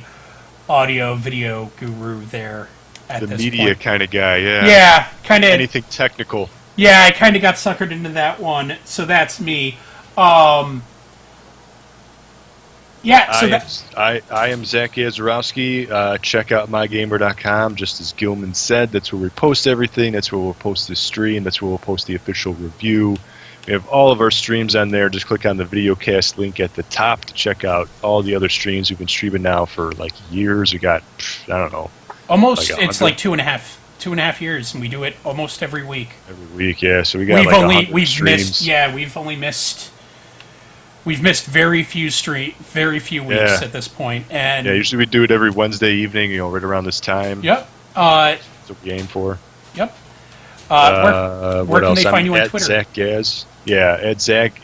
audio-video guru there at The this media point. kind of guy, yeah. Yeah, kind of. Anything technical. Yeah, I kind of got suckered into that one, so that's me. Yeah, so I am Zach Yazorowski. Check out mygamer.com. Just as Gilman said, that's where we post everything. That's where we'll post the stream. That's where we'll post the official review. We have all of our streams on there. Just click on the videocast link at the top to check out all the other streams. We've been streaming now for like years. We got, I don't know. almost, like it's like 2.5 years, and we do it almost every week. Every week, yeah. So we got like 100 streams. We've missed very few weeks at this point, and Yeah, usually we do it every Wednesday evening, right around this time. Yep. That's what we aim for. Yep. Where What can else? they find I'm you on at Twitter? Zach Gaz. Yeah, at Zach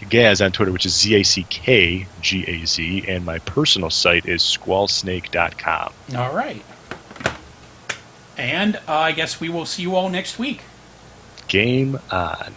Gaz on Twitter, which is ZACKGAZ, and my personal site is squallsnake.com. All right. And I guess we will see you all next week. Game on.